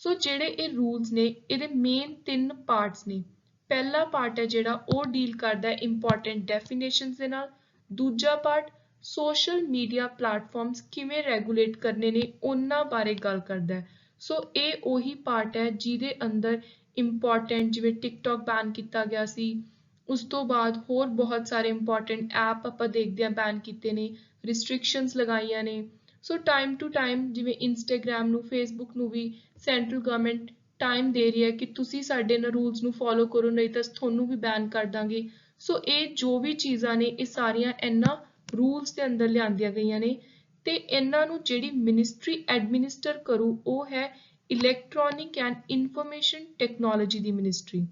A: ਸੋ ਜਿਹੜੇ ਇਹ ਰੂਲਸ ਨੇ ਇਹਦੇ ਮੇਨ 3 ਪਾਰਟਸ ਨੇ। ਪਹਿਲਾ ਪਾਰਟ ਹੈ ਜਿਹੜਾ ਉਹ ਡੀਲ ਕਰਦਾ ਹੈ ਇੰਪੋਰਟੈਂਟ ਡੈਫੀਨੇਸ਼ਨਸ ਦੇ ਨਾਲ। ਦੂਜਾ ਪਾਰਟ ਸੋਸ਼ਲ ਮੀਡੀਆ ਪਲੇਟਫਾਰਮਸ ਕਿਵੇਂ ਰੈਗੂਲੇਟ ਕਰਨੇ ਨੇ ਉਹਨਾਂ ਬਾਰੇ ਗੱਲ ਕਰਦਾ ਹੈ। ਸੋ ਇਹ ਉਹੀ ਪਾਰਟ ਹੈ ਜਿਹਦੇ ਅੰਦਰ ਇੰਪੋਰਟੈਂਟ ਜਿਵੇਂ ਟਿਕਟੌਕ ਬੈਨ ਕੀਤਾ ਗਿਆ ਸੀ, ਉਸ ਤੋਂ ਬਾਅਦ ਹੋਰ ਬਹੁਤ ਸਾਰੇ ਇੰਪੋਰਟੈਂਟ ਐਪ ਆਪਾਂ ਦੇਖਦੇ ਹਾਂ ਬੈਨ ਕੀਤੇ ਨੇ, ਰਿਸਟ੍ਰਿਕਸ਼ਨਸ ਲਗਾਈਆਂ ਨੇ। ਸੋ ਟਾਈਮ ਟੂ ਟਾਈਮ ਜਿਵੇਂ ਇੰਸਟਾਗ੍ਰਾਮ ਨੂੰ, ਫੇਸਬੁੱਕ ਨੂੰ ਵੀ ਸੈਂਟਰਲ ਗਵਰਨਮੈਂਟ ਟਾਈਮ ਦੇ ਰਹੀ ਹੈ ਕਿ ਤੁਸੀਂ ਸਾਡੇ ਇਹਨਾਂ ਰੂਲਸ ਨੂੰ ਫੋਲੋ ਕਰੋ, ਨਹੀਂ ਤਾਂ ਤੁਹਾਨੂੰ ਵੀ ਬੈਨ ਕਰ ਦਾਂਗੇ। ਸੋ ਇਹ ਜੋ ਵੀ ਚੀਜ਼ਾਂ ਨੇ ਇਹ ਸਾਰੀਆਂ ਇਹਨਾਂ ਰੂਲਸ ਦੇ ਅੰਦਰ ਲਿਆਂਦੀਆਂ ਗਈਆਂ ਨੇ ਤੇ ਇਹਨਾਂ ਨੂੰ ਜਿਹੜੀ ਮਿਨਿਸਟਰੀ ਐਡਮਿਨਿਸਟਰ ਕਰੂ ਉਹ ਹੈ ਇਲੈਕਟ੍ਰੋਨਿਕ ਐਂਡ ਇਨਫੋਰਮੇਸ਼ਨ ਟੈਕਨੋਲੋਜੀ ਦੀ ਮਿਨਿਸਟਰੀ।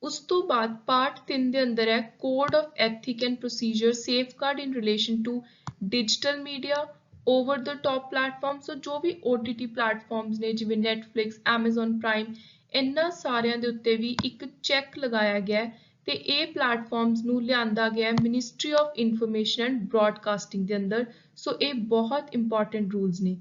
A: ਉਸ ਤੋਂ ਬਾਅਦ ਪਾਰਟ 3 ਦੇ ਅੰਦਰ ਹੈ code of ethic and procedure safeguard in relation to digital media over the top platform. So ਜੋ ਵੀ OTT ਪਲੇਟਫਾਰਮਸ ਨੇ ਜਿਵੇਂ ਨੈਟਫਲਿਕਸ, ਐਮਾਜ਼ਨ ਪ੍ਰਾਈਮ, ਇਹਨਾਂ ਸਾਰਿਆਂ ਦੇ ਉੱਤੇ ਵੀ ਇੱਕ ਚੈੱਕ ਲਗਾਇਆ ਗਿਆ ਤੇ ਇਹ ਪਲੇਟਫਾਰਮਸ ਨੂੰ ਲਿਆਂਦਾ ਗਿਆ ministry of information and broadcasting ਦੇ ਅੰਦਰ। ਸੋ ਇਹ ਬਹੁਤ ਇੰਪੋਰਟੈਂਟ ਰੂਲਸ ਨੇ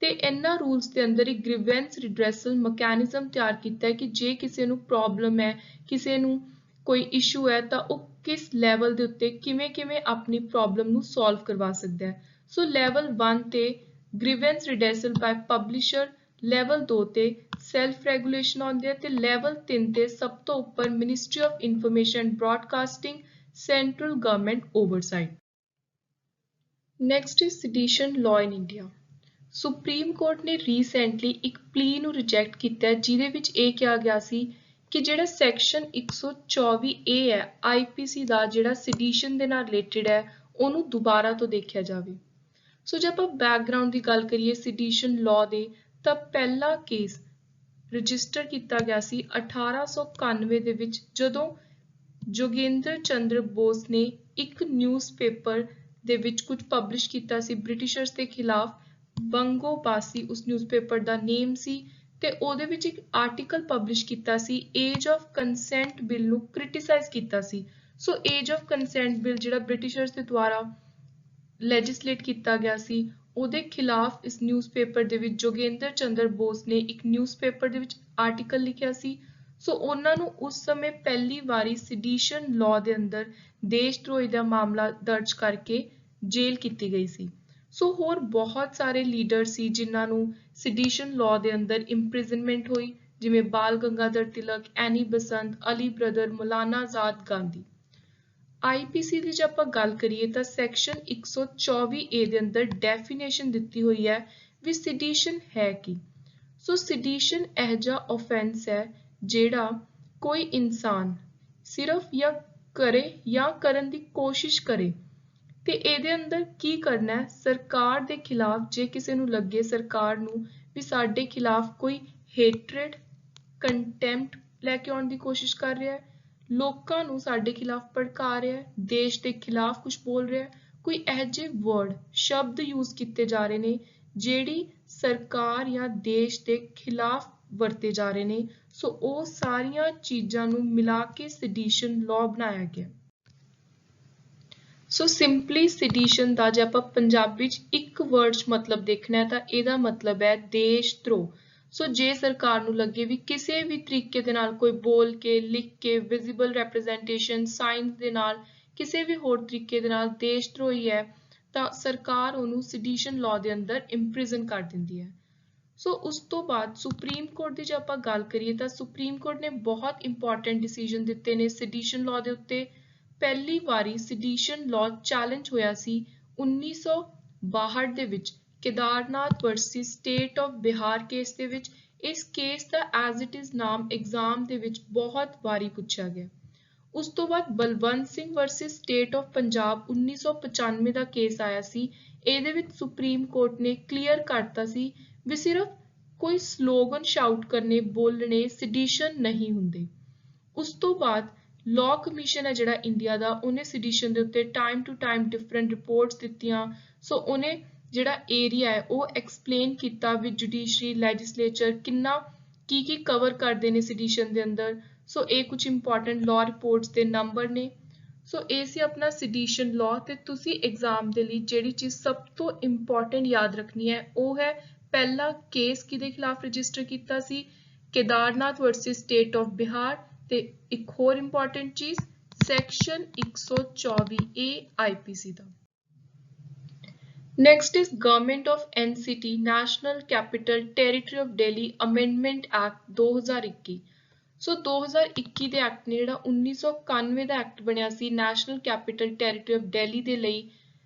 A: ਤੇ ਇਹਨਾਂ ਰੂਲਸ ਦੇ ਅੰਦਰ ਇੱਕ ਗ੍ਰੀਵੈਂਸ ਰਿਡਰੈਸਲ ਮੈਕੈਨਿਜ਼ਮ ਤਿਆਰ ਕੀਤਾ ਹੈ ਕਿ ਜੇ ਕਿਸੇ ਨੂੰ ਪ੍ਰੋਬਲਮ ਹੈ, ਕਿਸੇ ਨੂੰ ਕੋਈ ਇਸ਼ੂ ਹੈ ਤਾਂ ਉਹ ਕਿਸ ਲੈਵਲ ਦੇ ਉੱਤੇ ਕਿਵੇਂ ਆਪਣੀ ਪ੍ਰੋਬਲਮ ਨੂੰ ਸੋਲਵ ਕਰਵਾ ਸਕਦਾ ਹੈ। ਸੋ ਲੈਵਲ 1 ਤੇ ਗ੍ਰੀਵੈਂਸ ਰਿਡਰੈਸਲ ਬਾਈ ਪਬਲਿਸ਼ਰ, ਲੈਵਲ 2 ਤੇ ਸੈਲਫ ਰੈਗੂਲੇਸ਼ਨ ਆਉਂਦੇ ਆ ਤੇ ਲੈਵਲ 3 ਤੇ ਸਭ ਤੋਂ ਉੱਪਰ ministry of information and broadcasting, central government oversight. Next is sedition law in India. Supreme court ਨੇ ਰੀਸੈਂਟਲੀ ਇੱਕ ਪਲੀ ਨੂੰ ਰਿਜੈਕਟ ਕੀਤਾ ਜਿਹਦੇ ਵਿੱਚ ਇਹ ਕਿਹਾ ਗਿਆ ਸੀ ਕਿ ਜਿਹੜਾ ਸੈਕਸ਼ਨ 124A ਹੈ IPC ਦਾ, ਜਿਹੜਾ ਸੈਡੀਸ਼ਨ ਦੇ ਨਾਲ ਰਿਲੇਟਡ ਹੈ, ਉਹਨੂੰ ਦੁਬਾਰਾ ਤੋਂ ਦੇਖਿਆ ਜਾਵੇ। ਸੋ ਜੇ ਆਪਾਂ ਬੈਕਗਰਾਊਂਡ ਦੀ ਗੱਲ ਕਰੀਏ ਸੈਡੀਸ਼ਨ ਲਾਅ ਦੇ, ਤਾਂ ਪਹਿਲਾ ਕੇਸ ਰਜਿਸਟਰ ਕੀਤਾ ਗਿਆ ਸੀ 1891 ਦੇ ਵਿੱਚ ਜਦੋਂ ਜੋਗਿੰਦਰ ਚੰਦਰ ਬੋਸ ਨੇ ਇੱਕ ਨਿਊਜ਼ਪੇਪਰ ਦੇ ਵਿੱਚ ਕੁਝ ਪਬਲਿਸ਼ ਕੀਤਾ ਸੀ ਬ੍ਰਿਟਿਸ਼ਰਸ ਦੇ ਖਿਲਾਫ। ਬੰਗੋਬਾਸੀ ਉਸ ਨਿਊਜ਼ਪੇਪਰ ਦਾ ਨੇਮ ਸੀ ਤੇ ਉਹਦੇ ਵਿੱਚ ਇੱਕ ਆਰਟੀਕਲ ਪਬਲਿਸ਼ ਕੀਤਾ ਸੀ, ਏਜ ਆਫ ਕੰਸੈਂਟ ਬਿੱਲ ਨੂੰ ਕ੍ਰਿਟਿਸਾਈਜ਼ ਕੀਤਾ ਸੀ। ਸੋ ਏਜ ਆਫ ਕੰਸੈਂਟ ਬਿੱਲ ਜਿਹੜਾ ਬ੍ਰਿਟਿਸ਼ਰਸ ਦੇ ਦੁਆਰਾ ਲੈਜਿਸਲੇਟ ਕੀਤਾ ਗਿਆ ਸੀ, ਉਹਦੇ ਖਿਲਾਫ ਇਸ ਨਿਊਜ਼ਪੇਪਰ ਦੇ ਵਿੱਚ ਜੋਗਿੰਦਰ ਚੰਦਰ ਬੋਸ ਨੇ ਇੱਕ ਨਿਊਜ਼ਪੇਪਰ ਦੇ ਵਿੱਚ ਆਰਟੀਕਲ ਲਿਖਿਆ ਸੀ। ਸੋ ਉਹਨਾਂ ਨੂੰ ਉਸ ਸਮੇਂ ਪਹਿਲੀ ਵਾਰੀ ਸੈਡੀਸ਼ਨ ਲਾਅ ਦੇ ਅੰਦਰ ਦੇਸ਼ ਧਰੋਹੀ ਦਾ ਮਾਮਲਾ ਦਰਜ ਕਰਕੇ ਜੇਲ੍ਹ ਕੀਤੀ ਗਈ ਸੀ। ਸੋ ਹੋਰ ਬਹੁਤ ਸਾਰੇ ਲੀਡਰ ਸੀ ਜਿਨ੍ਹਾਂ ਨੂੰ ਸੈਡੀਸ਼ਨ ਲਾਅ ਦੇ ਅੰਦਰ ਇੰਪ੍ਰਿਜ਼ਨਮੈਂਟ ਹੋਈ, ਜਿਵੇਂ ਬਾਲ ਗੰਗਾਧਰ ਤਿਲਕ, ਐਨੀ ਬਸੰਤ, ਅਲੀ ਬ੍ਰਦਰ, ਮੌਲਾਨਾ ਆਜ਼ਾਦ ਗਾਂਧੀ। IPC ਦੀ ਜੇ ਆਪਾਂ ਗੱਲ ਕਰੀਏ ਤਾਂ ਸੈਕਸ਼ਨ 124A ਦੇ ਅੰਦਰ ਡੈਫੀਨੇਸ਼ਨ ਦਿੱਤੀ ਹੋਈ ਹੈ ਵੀ ਸੈਡੀਸ਼ਨ ਹੈ ਕੀ। ਸੋ ਸੈਡੀਸ਼ਨ ਇਹ ਜਿਹਾ ਆਫੈਂਸ ਹੈ ਜਿਹੜਾ ਕੋਈ ਇਨਸਾਨ ਸਿਰਫ ਜਾਂ ਕਰੇ ਜਾਂ ਕਰਨ ਦੀ ਕੋਸ਼ਿਸ਼ ਕਰੇ ਤੇ ਇਹਦੇ ਅੰਦਰ ਕੀ ਕਰਨਾ ਹੈ, ਸਰਕਾਰ ਦੇ ਖਿਲਾਫ ਜੇ ਕਿਸੇ ਨੂੰ ਲੱਗੇ ਸਰਕਾਰ ਨੂੰ ਵੀ ਸਾਡੇ ਖਿਲਾਫ ਕੋਈ ਹੇਟਰੇਡ, ਕੰਟੈਂਪਟ ਲੈ ਕੇ ਆਉਣ ਦੀ ਕੋਸ਼ਿਸ਼ ਕਰ ਰਿਹਾ ਹੈ, ਲੋਕਾਂ ਨੂੰ ਸਾਡੇ ਖਿਲਾਫ ਭੜਕਾ ਰਿਹਾ ਹੈ, ਦੇਸ਼ ਦੇ ਖਿਲਾਫ ਕੁਝ ਬੋਲ ਰਿਹਾ ਹੈ, ਕੋਈ ਇਹੋ ਜਿਹੇ ਵਰਡ, ਸ਼ਬਦ ਯੂਜ਼ ਕੀਤੇ ਜਾ ਰਹੇ ਨੇ ਜਿਹੜੀ ਸਰਕਾਰ ਜਾਂ ਦੇਸ਼ ਦੇ ਖਿਲਾਫ ਵਰਤੇ ਜਾ ਰਹੇ ਨੇ। ਸੋ ਉਹ ਸਾਰੀਆਂ ਚੀਜ਼ਾਂ ਨੂੰ ਮਿਲਾ ਕੇ ਸੈਡੀਸ਼ਨ ਲਾਅ ਬਣਾਇਆ ਗਿਆ। ਸੋ ਸਿੰਪਲੀ ਸੈਡੀਸ਼ਨ ਦਾ ਜੇ ਆਪਾਂ ਪੰਜਾਬੀ 'ਚ ਇੱਕ ਵਰਡ 'ਚ ਮਤਲਬ ਦੇਖਣਾ ਹੈ ਤਾਂ ਇਹਦਾ ਮਤਲਬ ਹੈ ਦੇਸ਼ ਧਰੋਹ। ਸੋ ਜੇ ਸਰਕਾਰ ਨੂੰ ਲੱਗੇ ਵੀ ਕਿਸੇ ਵੀ ਤਰੀਕੇ ਦੇ ਨਾਲ ਕੋਈ ਬੋਲ ਕੇ, ਲਿਖ ਕੇ, ਵਿਜ਼ੀਬਲ ਰੈਪਰੈਜ਼ੈਂਟੇਸ਼ਨ, ਸਾਈਨਸ ਦੇ ਨਾਲ, ਕਿਸੇ ਵੀ ਹੋਰ ਤਰੀਕੇ ਦੇ ਨਾਲ ਦੇਸ਼ ਧਰੋਹੀ ਹੈ ਤਾਂ ਸਰਕਾਰ ਉਹਨੂੰ ਸੈਡੀਸ਼ਨ ਲਾਅ ਦੇ ਅੰਦਰ ਇੰਪ੍ਰਿਜ਼ਨ ਕਰ ਦਿੰਦੀ ਹੈ। ਸੋ ਉਸ ਤੋਂ ਬਾਅਦ ਸੁਪਰੀਮ ਕੋਰਟ ਦੀ ਜੇ ਆਪਾਂ ਗੱਲ ਕਰੀਏ ਤਾਂ ਸੁਪਰੀਮ ਕੋਰਟ ਨੇ ਬਹੁਤ ਇੰਪੋਰਟੈਂਟ ਡਿਸੀਜਨ ਦਿੱਤੇ ਨੇ ਸੈਡੀਸ਼ਨ ਲਾਅ ਦੇ ਉੱਤੇ। ਪਹਿਲੀ ਵਾਰੀ ਸੈਡੀਸ਼ਨ ਲਾਅ ਚੈਲੰਜ ਹੋਇਆ ਸੀ 1962 ਦੇ ਵਿੱਚ Kedarnath versus state of Bihar case ਦੇ ਵਿੱਚ। ਇਸ case the as it is ਨਾਮ ਐਗਜ਼ਾਮ ਦੇ ਵਿੱਚ ਬਹੁਤ ਵਾਰੀ ਪੁੱਛਿਆ ਗਿਆ। ਉਸ ਤੋਂ ਬਾਅਦ Balwant Singh versus state of Punjab 1995 the case ਆਇਆ ਸੀ। ਇਹਦੇ ਵਿੱਚ ਸੁਪਰੀਮ ਕੋਰਟ ਨੇ ਕਲੀਅਰ ਕਰਤਾ ਸੀ ਵੀ ਸਿਰਫ ਕੋਈ ਸਲੋਗਨ ਸ਼ਾਊਟ ਕਰਨੇ, ਬੋਲਣੇ ਸੈਡੀਸ਼ਨ ਨਹੀਂ ਹੁੰਦੇ। ਉਸ ਤੋਂ ਬਾਅਦ ਲਾਅ ਕਮਿਸ਼ਨ ਹੈ ਜਿਹੜਾ ਇੰਡੀਆ ਦਾ, ਉਹਨੇ ਸੈਡੀਸ਼ਨ ਦੇ ਉੱਤੇ time to time different reports ਦਿੱਤੀਆਂ। ਸੋ ਉਹਨੇ ਜਿਹੜਾ ਏਰੀਆ ਹੈ ਉਹ ਐਕਸਪਲੇਨ ਕੀਤਾ ਵੀ ਜੁਡੀਸ਼ਰੀ, ਲੈਜਿਸਲੇਚਰ ਕਿੰਨਾ ਕੀ ਕਵਰ ਕਰਦੇ ਨੇ ਸੈਡੀਸ਼ਨ ਦੇ ਅੰਦਰ। ਸੋ ਇਹ ਕੁਝ ਇੰਪੋਰਟੈਂਟ ਲਾਅ ਰਿਪੋਰਟਸ ਦੇ ਨੰਬਰ ਨੇ। ਸੋ ਇਹ ਸੀ ਆਪਣਾ ਸੈਡੀਸ਼ਨ ਲਾਅ। ਤੇ ਤੁਸੀਂ ਐਗਜ਼ਾਮ ਦੇ ਲਈ ਜਿਹੜੀ ਚੀਜ਼ ਸਭ ਤੋਂ ਇੰਪੋਰਟੈਂਟ ਯਾਦ ਰੱਖਣੀ ਹੈ ਉਹ ਹੈ ਪਹਿਲਾ ਕੇਸ ਕਿਹਦੇ ਖਿਲਾਫ ਰਜਿਸਟਰ ਕੀਤਾ ਸੀ, Kedarnath versus state of Bihar. ਤੇ ਇੱਕ ਹੋਰ ਇੰਪੋਰਟੈਂਟ ਚੀਜ਼ ਸੈਕਸ਼ਨ 124A IPC ਦਾ। Next is Government of NCT National Capital Territory of Delhi Amendment Act 2021। So 2021 ਦੇ ਐਕਟ ਨੇ ਜਿਹੜਾ 1991 ਦਾ ਐਕਟ ਬਣਿਆ ਸੀ national capital territory of Delhi ਦੇ ਲਈ,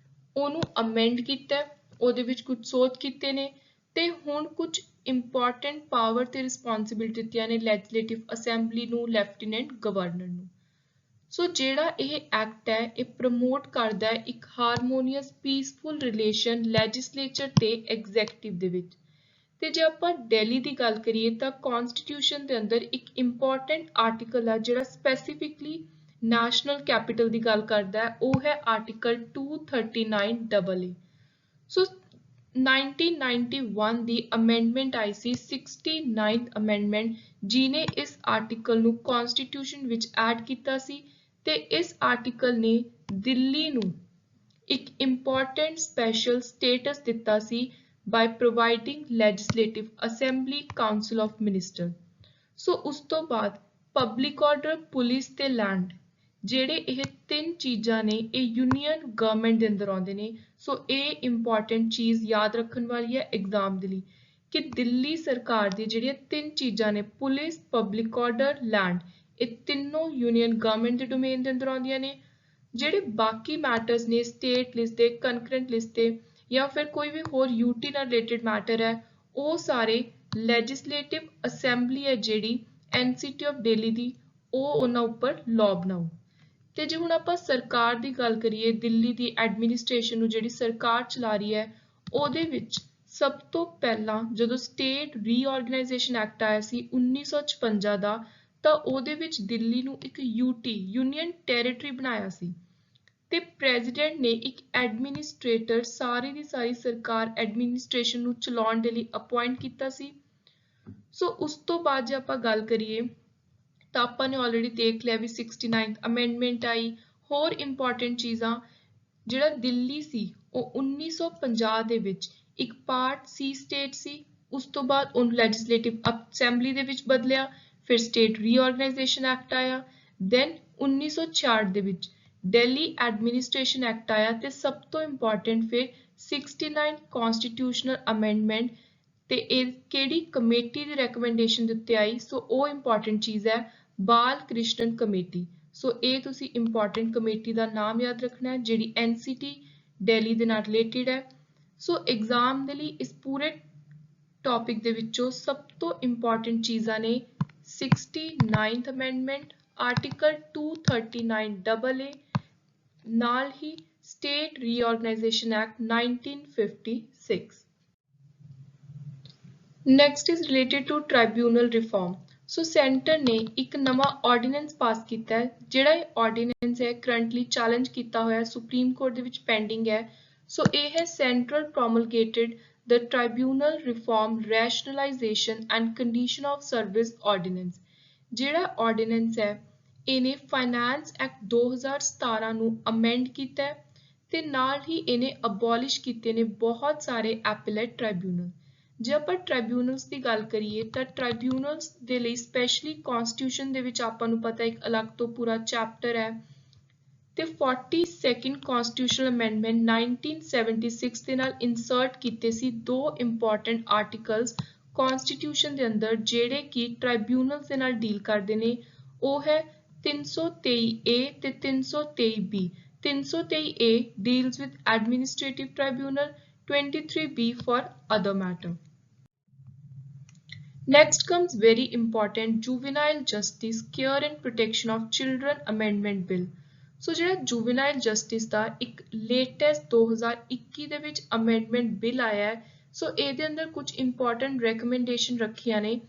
A: ਉਹਨੂੰ ਅਮੈਂਡ ਕੀਤਾ। ਉਹਦੇ ਵਿੱਚ ਕੁਝ ਸੋਧ ਕੀਤੇ ਨੇ ਤੇ ਹੁਣ ਕੁਝ ਇੰਪੋਰਟੈਂਟ ਪਾਵਰ ਤੇ ਰਿਸਪੌਂਸਿਬਿਲਿਟੀ ਦਿੱਤੀਆਂ ਨੇ ਲੈਜਿਸਲੇਟਿਵ ਅਸੈਂਬਲੀ ਨੂੰ, ਲੈਫਟੀਨੈਂਟ ਗਵਰਨਰ ਨੂੰ। ਸੋ ਜਿਹੜਾ ਇਹ ਐਕਟ ਹੈ ਇਹ ਪ੍ਰਮੋਟ ਕਰਦਾ ਹੈ ਇੱਕ ਹਾਰਮੋਨੀਅਸ ਪੀਸਫੁਲ ਰਿਲੇਸ਼ਨ ਲੈਜਿਸਲੇਚਰ ਤੇ ਐਗਜ਼ੈਕਟਿਵ ਦੇ ਵਿੱਚ। ਤੇ ਜੇ ਆਪਾਂ ਦਿੱਲੀ ਦੀ ਗੱਲ ਕਰੀਏ ਤਾਂ ਕਨਸਟੀਟਿਊਸ਼ਨ ਦੇ ਅੰਦਰ ਇੱਕ ਇੰਪੋਰਟੈਂਟ ਆਰਟੀਕਲ ਹੈ ਜਿਹੜਾ ਸਪੈਸੀਫਿਕਲੀ ਨੈਸ਼ਨਲ ਕੈਪੀਟਲ ਦੀ ਗੱਲ ਕਰਦਾ ਹੈ, ਉਹ ਹੈ ਆਰਟੀਕਲ 239AA। ਸੋ 1991 ਦੀ ਅਮੈਂਡਮੈਂਟ ਆਈ ਸੀ 69th ਅਮੈਂਡਮੈਂਟ, ਜਿਹਨੇ ਇਸ ਆਰਟੀਕਲ ਨੂੰ ਕਨਸਟੀਟਿਊਸ਼ਨ ਵਿੱਚ ਐਡ ਕੀਤਾ ਸੀ। ਤੇ ਇਸ ਆਰਟੀਕਲ ਨੇ ਦਿੱਲੀ ਨੂੰ ਇੱਕ ਇੰਪੋਰਟੈਂਟ ਸਪੈਸ਼ਲ ਸਟੇਟਸ ਦਿੱਤਾ ਸੀ by providing legislative assembly council of minister. So ਉਸ ਤੋਂ ਬਾਅਦ ਪਬਲਿਕ ਆਰਡਰ, ਪੁਲਿਸ ਤੇ ਲੈਂਡ, ਜਿਹੜੇ ਇਹ ਤਿੰਨ ਚੀਜ਼ਾਂ ਨੇ ਇਹ ਯੂਨੀਅਨ ਗਵਰਨਮੈਂਟ ਦੇ ਅੰਦਰ ਆਉਂਦੇ ਨੇ। ਸੋ ਇਹ ਇੰਪੋਰਟੈਂਟ ਚੀਜ਼ ਯਾਦ ਰੱਖਣ ਵਾਲੀ ਹੈ ਐਗਜ਼ਾਮ ਦੇ ਲਈ ਕਿ ਦਿੱਲੀ ਸਰਕਾਰ ਦੀ ਜਿਹੜੀਆਂ ਤਿੰਨ ਚੀਜ਼ਾਂ ਨੇ ਪੁਲਿਸ, ਪਬਲਿਕ ਆਰਡਰ, ਲੈਂਡ, ਇਹ ਤਿੰਨੋਂ ਯੂਨੀਅਨ ਗਵਰਨਮੈਂਟ ਦੇ ਡੋਮੇਨ ਦੇ ਅੰਦਰ ਆਉਂਦੀਆਂ ਨੇ। ਜਿਹੜੇ ਬਾਕੀ ਮੈਟਰਸ ਨੇ ਸਟੇਟ ਲਿਸਟ ਦੇ, ਕੰਕਰੈਂਟ ਲਿਸਟ ਦੇ ਜਾਂ ਫਿਰ ਕੋਈ ਵੀ ਹੋਰ ਯੂਟੀ ਨਾਲ ਰਿਲੇਟਡ ਮੈਟਰ ਹੈ, ਉਹ ਸਾਰੇ ਲੈਜਿਸਲੇਟਿਵ ਅਸੈਂਬਲੀ ਹੈ ਜਿਹੜੀ NCT ਆਫ ਦਿੱਲੀ ਦੀ, ਉਹ ਉਹਨਾਂ ਉੱਪਰ ਲਾਅ ਬਣਾਊ। ਤੇ ਜੇ ਹੁਣ ਆਪਾਂ ਸਰਕਾਰ ਦੀ ਗੱਲ ਕਰੀਏ, ਦਿੱਲੀ ਦੀ ਐਡਮਿਨਿਸਟ੍ਰੇਸ਼ਨ ਨੂੰ ਜਿਹੜੀ ਸਰਕਾਰ ਚਲਾ ਰਹੀ ਹੈ, ਉਹਦੇ ਵਿੱਚ ਸਭ ਤੋਂ ਪਹਿਲਾਂ ਜਦੋਂ ਸਟੇਟ ਰੀਆਰਗਨਾਈਜੇਸ਼ਨ ਐਕਟ ਆਇਆ ਸੀ 1956 ਦਾ, ਤਾਂ ਉਹਦੇ ਵਿੱਚ ਦਿੱਲੀ ਨੂੰ ਇੱਕ UT ਯੂਨੀਅਨ ਟੈਰੀਟਰੀ ਬਣਾਇਆ ਸੀ। ਤੇ ਪ੍ਰੈਜ਼ੀਡੈਂਟ ਨੇ ਇੱਕ ਐਡਮਿਨਿਸਟ੍ਰੇਟਰ ਸਾਰੀ ਦੀ ਸਾਰੀ ਸਰਕਾਰ ਐਡਮਿਨਿਸਟ੍ਰੇਸ਼ਨ ਨੂੰ ਚਲਾਉਣ ਦੇ ਲਈ ਅਪਾਇੰਟ ਕੀਤਾ ਸੀ। ਸੋ ਉਸ ਤੋਂ ਬਾਅਦ ਜੇ ਆਪਾਂ ਗੱਲ ਕਰੀਏ ਤਾਂ ਆਪਾਂ ਨੇ ਆਲਰੇਡੀ ਦੇਖ ਲਿਆ ਵੀ 69th ਅਮੈਂਡਮੈਂਟ ਆਈ। ਹੋਰ ਇੰਪੋਰਟੈਂਟ ਚੀਜ਼ਾਂ, ਜਿਹੜਾ ਦਿੱਲੀ ਸੀ ਉਹ 1950 ਦੇ ਵਿੱਚ ਇੱਕ ਪਾਰਟ ਸੀ ਸਟੇਟ ਸੀ। ਉਸ ਤੋਂ ਬਾਅਦ ਉਹਨੂੰ ਲੈਜਿਸਲੇਟਿਵ ਅਸੈਂਬਲੀ ਦੇ ਵਿੱਚ ਬਦਲਿਆ, ਫਿਰ ਸਟੇਟ ਰੀਆਰਗਨਾਈਜੇਸ਼ਨ ਐਕਟ ਆਇਆ, ਦੈਨ 1966 ਦੇ ਵਿੱਚ ਦਿੱਲੀ ਐਡਮਿਨਿਸਟ੍ਰੇਸ਼ਨ ਐਕਟ ਆਇਆ ਤੇ ਸਭ ਤੋਂ ਇੰਪੋਰਟੈਂਟ ਫਿਰ 69 ਕਨਸਟੀਟਿਊਸ਼ਨਲ ਅਮੈਂਡਮੈਂਟ। ਤੇ ਇਹ ਕਿਹੜੀ ਕਮੇਟੀ ਦੀ ਰეკਮੈਂਡੇਸ਼ਨ ਦੇ ਉੱਤੇ ਆਈ? ਸੋ ਉਹ ਇੰਪੋਰਟੈਂਟ ਚੀਜ਼ ਹੈ ਬਾਲ ਕ੍ਰਿਸ਼ਨਨ ਕਮੇਟੀ। ਸੋ ਇਹ ਤੁਸੀਂ ਇੰਪੋਰਟੈਂਟ ਕਮੇਟੀ ਦਾ ਨਾਮ ਯਾਦ ਰੱਖਣਾ ਹੈ ਜਿਹੜੀ NCT ਦਿੱਲੀ ਦੇ ਨਾਲ ਰਿਲੇਟਡ ਹੈ। ਸੋ ਐਗਜ਼ਾਮ ਦੇ ਲਈ ਇਸ ਪੂਰੇ ਟੌਪਿਕ ਦੇ ਵਿੱਚੋਂ ਸਭ ਤੋਂ ਇੰਪੋਰਟੈਂਟ ਚੀਜ਼ਾਂ ਨੇ 69th ਅਮੈਂਡਮੈਂਟ, ਆਰਟੀਕਲ 239AA, ਨਾਲ ਹੀ state reorganisation act 1956। Next is related to tribunal reform. So centre ਨੇ ਇੱਕ ਨਵਾਂ ਆਰਡੀਨੈਂਸ ਪਾਸ ਕੀਤਾ ਹੈ। ਜਿਹੜਾ ਇਹ ਆਰਡੀਨੈਂਸ ਹੈ ਕਰੰਟਲੀ ਚੈਲੰਜ ਕੀਤਾ ਹੋਇਆ ਸੁਪਰੀਮ ਕੋਰਟ ਦੇ ਵਿੱਚ ਪੈਂਡਿੰਗ ਹੈ। ਸੋ ਇਹ ਹੈ central promulgated the tribunal reform rationalisation and condition of service ordinance. ਜਿਹੜਾ ਆਰਡੀਨੈਂਸ ਹੈ ਇਹਨੇ ਫਾਈਨੈਂਸ ਐਕਟ 2017 ਨੂੰ ਅਮੈਂਡ ਕੀਤਾ ਹੈ। ਤੇ ਨਾਲ ਹੀ ਇਹਨੇ ਅਬੋਲਿਸ਼ ਕੀਤੇ ਨੇ ਬਹੁਤ ਸਾਰੇ ਐਪੀਲੇਟ ਟ੍ਰਾਈਬਿਊਨਲ। ਜੇ ਆਪਾਂ ਟ੍ਰਾਈਬਿਊਨਲਸ ਦੀ ਗੱਲ ਕਰੀਏ ਤਾਂ ਟ੍ਰਾਈਬਿਊਨਲਸ ਦੇ ਲਈ ਸਪੈਸ਼ਲੀ ਕਨਸਟੀਟਿਊਸ਼ਨ ਦੇ ਵਿੱਚ ਆਪਾਂ ਨੂੰ ਪਤਾ ਇੱਕ ਅਲੱਗ ਤੋਂ ਪੂਰਾ ਚੈਪਟਰ ਹੈ ਤੇ 42nd ਕਨਸਟੀਟਿਊਸ਼ਨਲ ਅਮੈਂਡਮੈਂਟ 1976 ਦੇ ਨਾਲ ਇਨਸਰਟ ਕੀਤੇ ਸੀ ਦੋ ਇੰਪੋਰਟੈਂਟ ਆਰਟੀਕਲਸ ਕਨਸਟੀਟਿਊਸ਼ਨ ਦੇ ਅੰਦਰ ਜਿਹੜੇ ਕਿ ਟ੍ਰਾਈਬਿਊਨਲਸ ਦੇ ਨਾਲ ਡੀਲ ਕਰਦੇ ਨੇ। ਉਹ ਹੈ 323A ਤੇ 323B। 323A deals with administrative tribunal, 23B for other matter. Next comes very important Juvenile Justice Care and Protection of Children Amendment Bill. ਸੋ ਜਿਹੜਾ ਜੁਵੈਨਾਈਲ ਜਸਟਿਸ ਦਾ ਇੱਕ ਲੇਟੈਸਟ 2021 ਦੇ ਵਿੱਚ ਅਮੈਂਡਮੈਂਟ ਬਿੱਲ ਆਇਆ ਹੈ। ਸੋ ਇਹਦੇ ਅੰਦਰ ਕੁਝ ਇੰਪੋਰਟੈਂਟ ਰეკਮੈਂਡੇਸ਼ਨ ਰੱਖੀਆਂ ਨੇ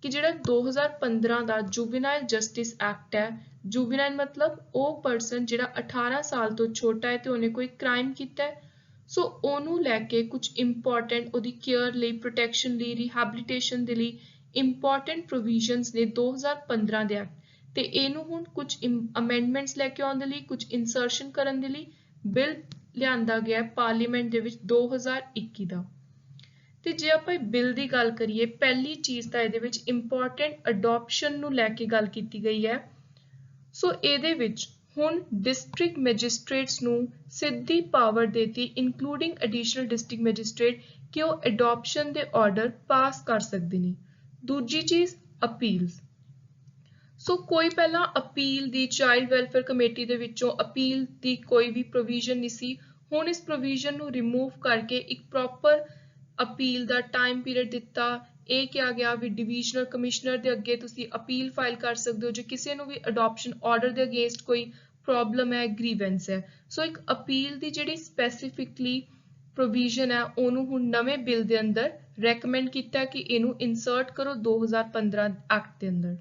A: ਕਿ ਜਿਹੜਾ 2015 ਦਾ ਜੁਵੈਨਾਈਲ ਜਸਟਿਸ ਐਕਟ ਹੈ, ਜੁਵੈਨਾਈਲ ਮਤਲਬ ਉਹ ਪਰਸਨ ਜਿਹੜਾ 18 ਸਾਲ ਤੋਂ ਛੋਟਾ ਹੈ ਤੇ ਉਹਨੇ ਕੋਈ ਕ੍ਰਾਈਮ ਕੀਤਾ ਹੈ, ਸੋ ਉਹਨੂੰ ਲੈ ਕੇ ਕੁਝ ਇੰਪੋਰਟੈਂਟ ਉਹਦੀ ਕੇਅਰ ਲਈ, ਪ੍ਰੋਟੈਕਸ਼ਨ ਲਈ, ਰਿਹੈਬਿਲਿਟੇਸ਼ਨ ਦੇ ਲਈ ਇੰਪੋਰਟੈਂਟ ਪ੍ਰੋਵੀਜ਼ਨਸ ਨੇ 2015 ਦੇ ਐਕਟ ਤੇ ਇਹਨੂੰ ਹੁਣ ਕੁਝ ਅਮੈਂਡਮੈਂਟਸ ਲੈ ਕੇ ਆਉਣ ਦੇ ਲਈ, ਕੁਝ ਇਨਸਰਸ਼ਨ ਕਰਨ ਦੇ ਲਈ ਬਿੱਲ ਲਿਆਂਦਾ ਗਿਆ ਪਾਰਲੀਮੈਂਟ ਦੇ ਵਿੱਚ 2021 ਦਾ। ਤੇ ਜੇ ਆਪਾਂ ਬਿੱਲ ਦੀ ਗੱਲ ਕਰੀਏ, ਪਹਿਲੀ ਚੀਜ਼ ਤਾਂ ਇਹਦੇ ਵਿੱਚ ਇੰਪੋਰਟੈਂਟ ਅਡਾਪਸ਼ਨ ਨੂੰ ਲੈ ਕੇ ਗੱਲ ਕੀਤੀ ਗਈ ਹੈ। ਸੋ ਇਹਦੇ ਵਿੱਚ ਹੁਣ ਡਿਸਟ੍ਰਿਕਟ ਮੈਜਿਸਟ੍ਰੇਟਸ ਨੂੰ ਸਿੱਧੀ ਪਾਵਰ ਦੇਤੀ ਇਨਕਲੂਡਿੰਗ ਐਡੀਸ਼ਨਲ ਡਿਸਟ੍ਰਿਕਟ ਮੈਜਿਸਟ੍ਰੇਟ ਕਿ ਉਹ ਅਡਾਪਸ਼ਨ ਦੇ ਆਰਡਰ ਪਾਸ ਕਰ ਸਕਦੇ ਨੇ। ਦੂਜੀ ਚੀਜ਼ ਅਪੀਲਸ। ਸੋ ਕੋਈ ਪਹਿਲਾਂ ਅਪੀਲ ਦੀ ਚਾਈਲਡ ਵੈਲਫੇਅਰ ਕਮੇਟੀ ਦੇ ਵਿੱਚੋਂ ਅਪੀਲ ਦੀ ਕੋਈ ਵੀ ਪ੍ਰੋਵੀਜ਼ਨ ਨਹੀਂ ਸੀ। ਹੁਣ ਇਸ ਪ੍ਰੋਵੀਜ਼ਨ ਨੂੰ ਰਿਮੂਵ ਕਰਕੇ ਇੱਕ ਪ੍ਰੋਪਰ ਅਪੀਲ ਦਾ ਟਾਈਮ ਪੀਰੀਅਡ ਦਿੱਤਾ। ਇਹ ਕਿਹਾ ਗਿਆ ਵੀ ਡਿਵੀਜ਼ਨਲ ਕਮਿਸ਼ਨਰ ਦੇ ਅੱਗੇ ਤੁਸੀਂ ਅਪੀਲ ਫਾਈਲ ਕਰ ਸਕਦੇ ਹੋ ਜੇ ਕਿਸੇ ਨੂੰ ਵੀ ਅਡਾਪਸ਼ਨ ਆਰਡਰ ਦੇ ਅਗੇਂਸਟ ਕੋਈ ਪ੍ਰੋਬਲਮ ਹੈ, ਗ੍ਰੀਵੈਂਸ ਹੈ। ਸੋ ਇੱਕ ਅਪੀਲ ਦੀ ਜਿਹੜੀ ਸਪੈਸੀਫਿਕਲੀ ਪ੍ਰੋਵੀਜ਼ਨ ਹੈ ਉਹਨੂੰ ਹੁਣ ਨਵੇਂ ਬਿੱਲ ਦੇ ਅੰਦਰ ਰეკਮੈਂਡ ਕੀਤਾ ਕਿ ਇਹਨੂੰ ਇਨਸਰਟ ਕਰੋ 2015 ਐਕਟ ਦੇ ਅੰਦਰ।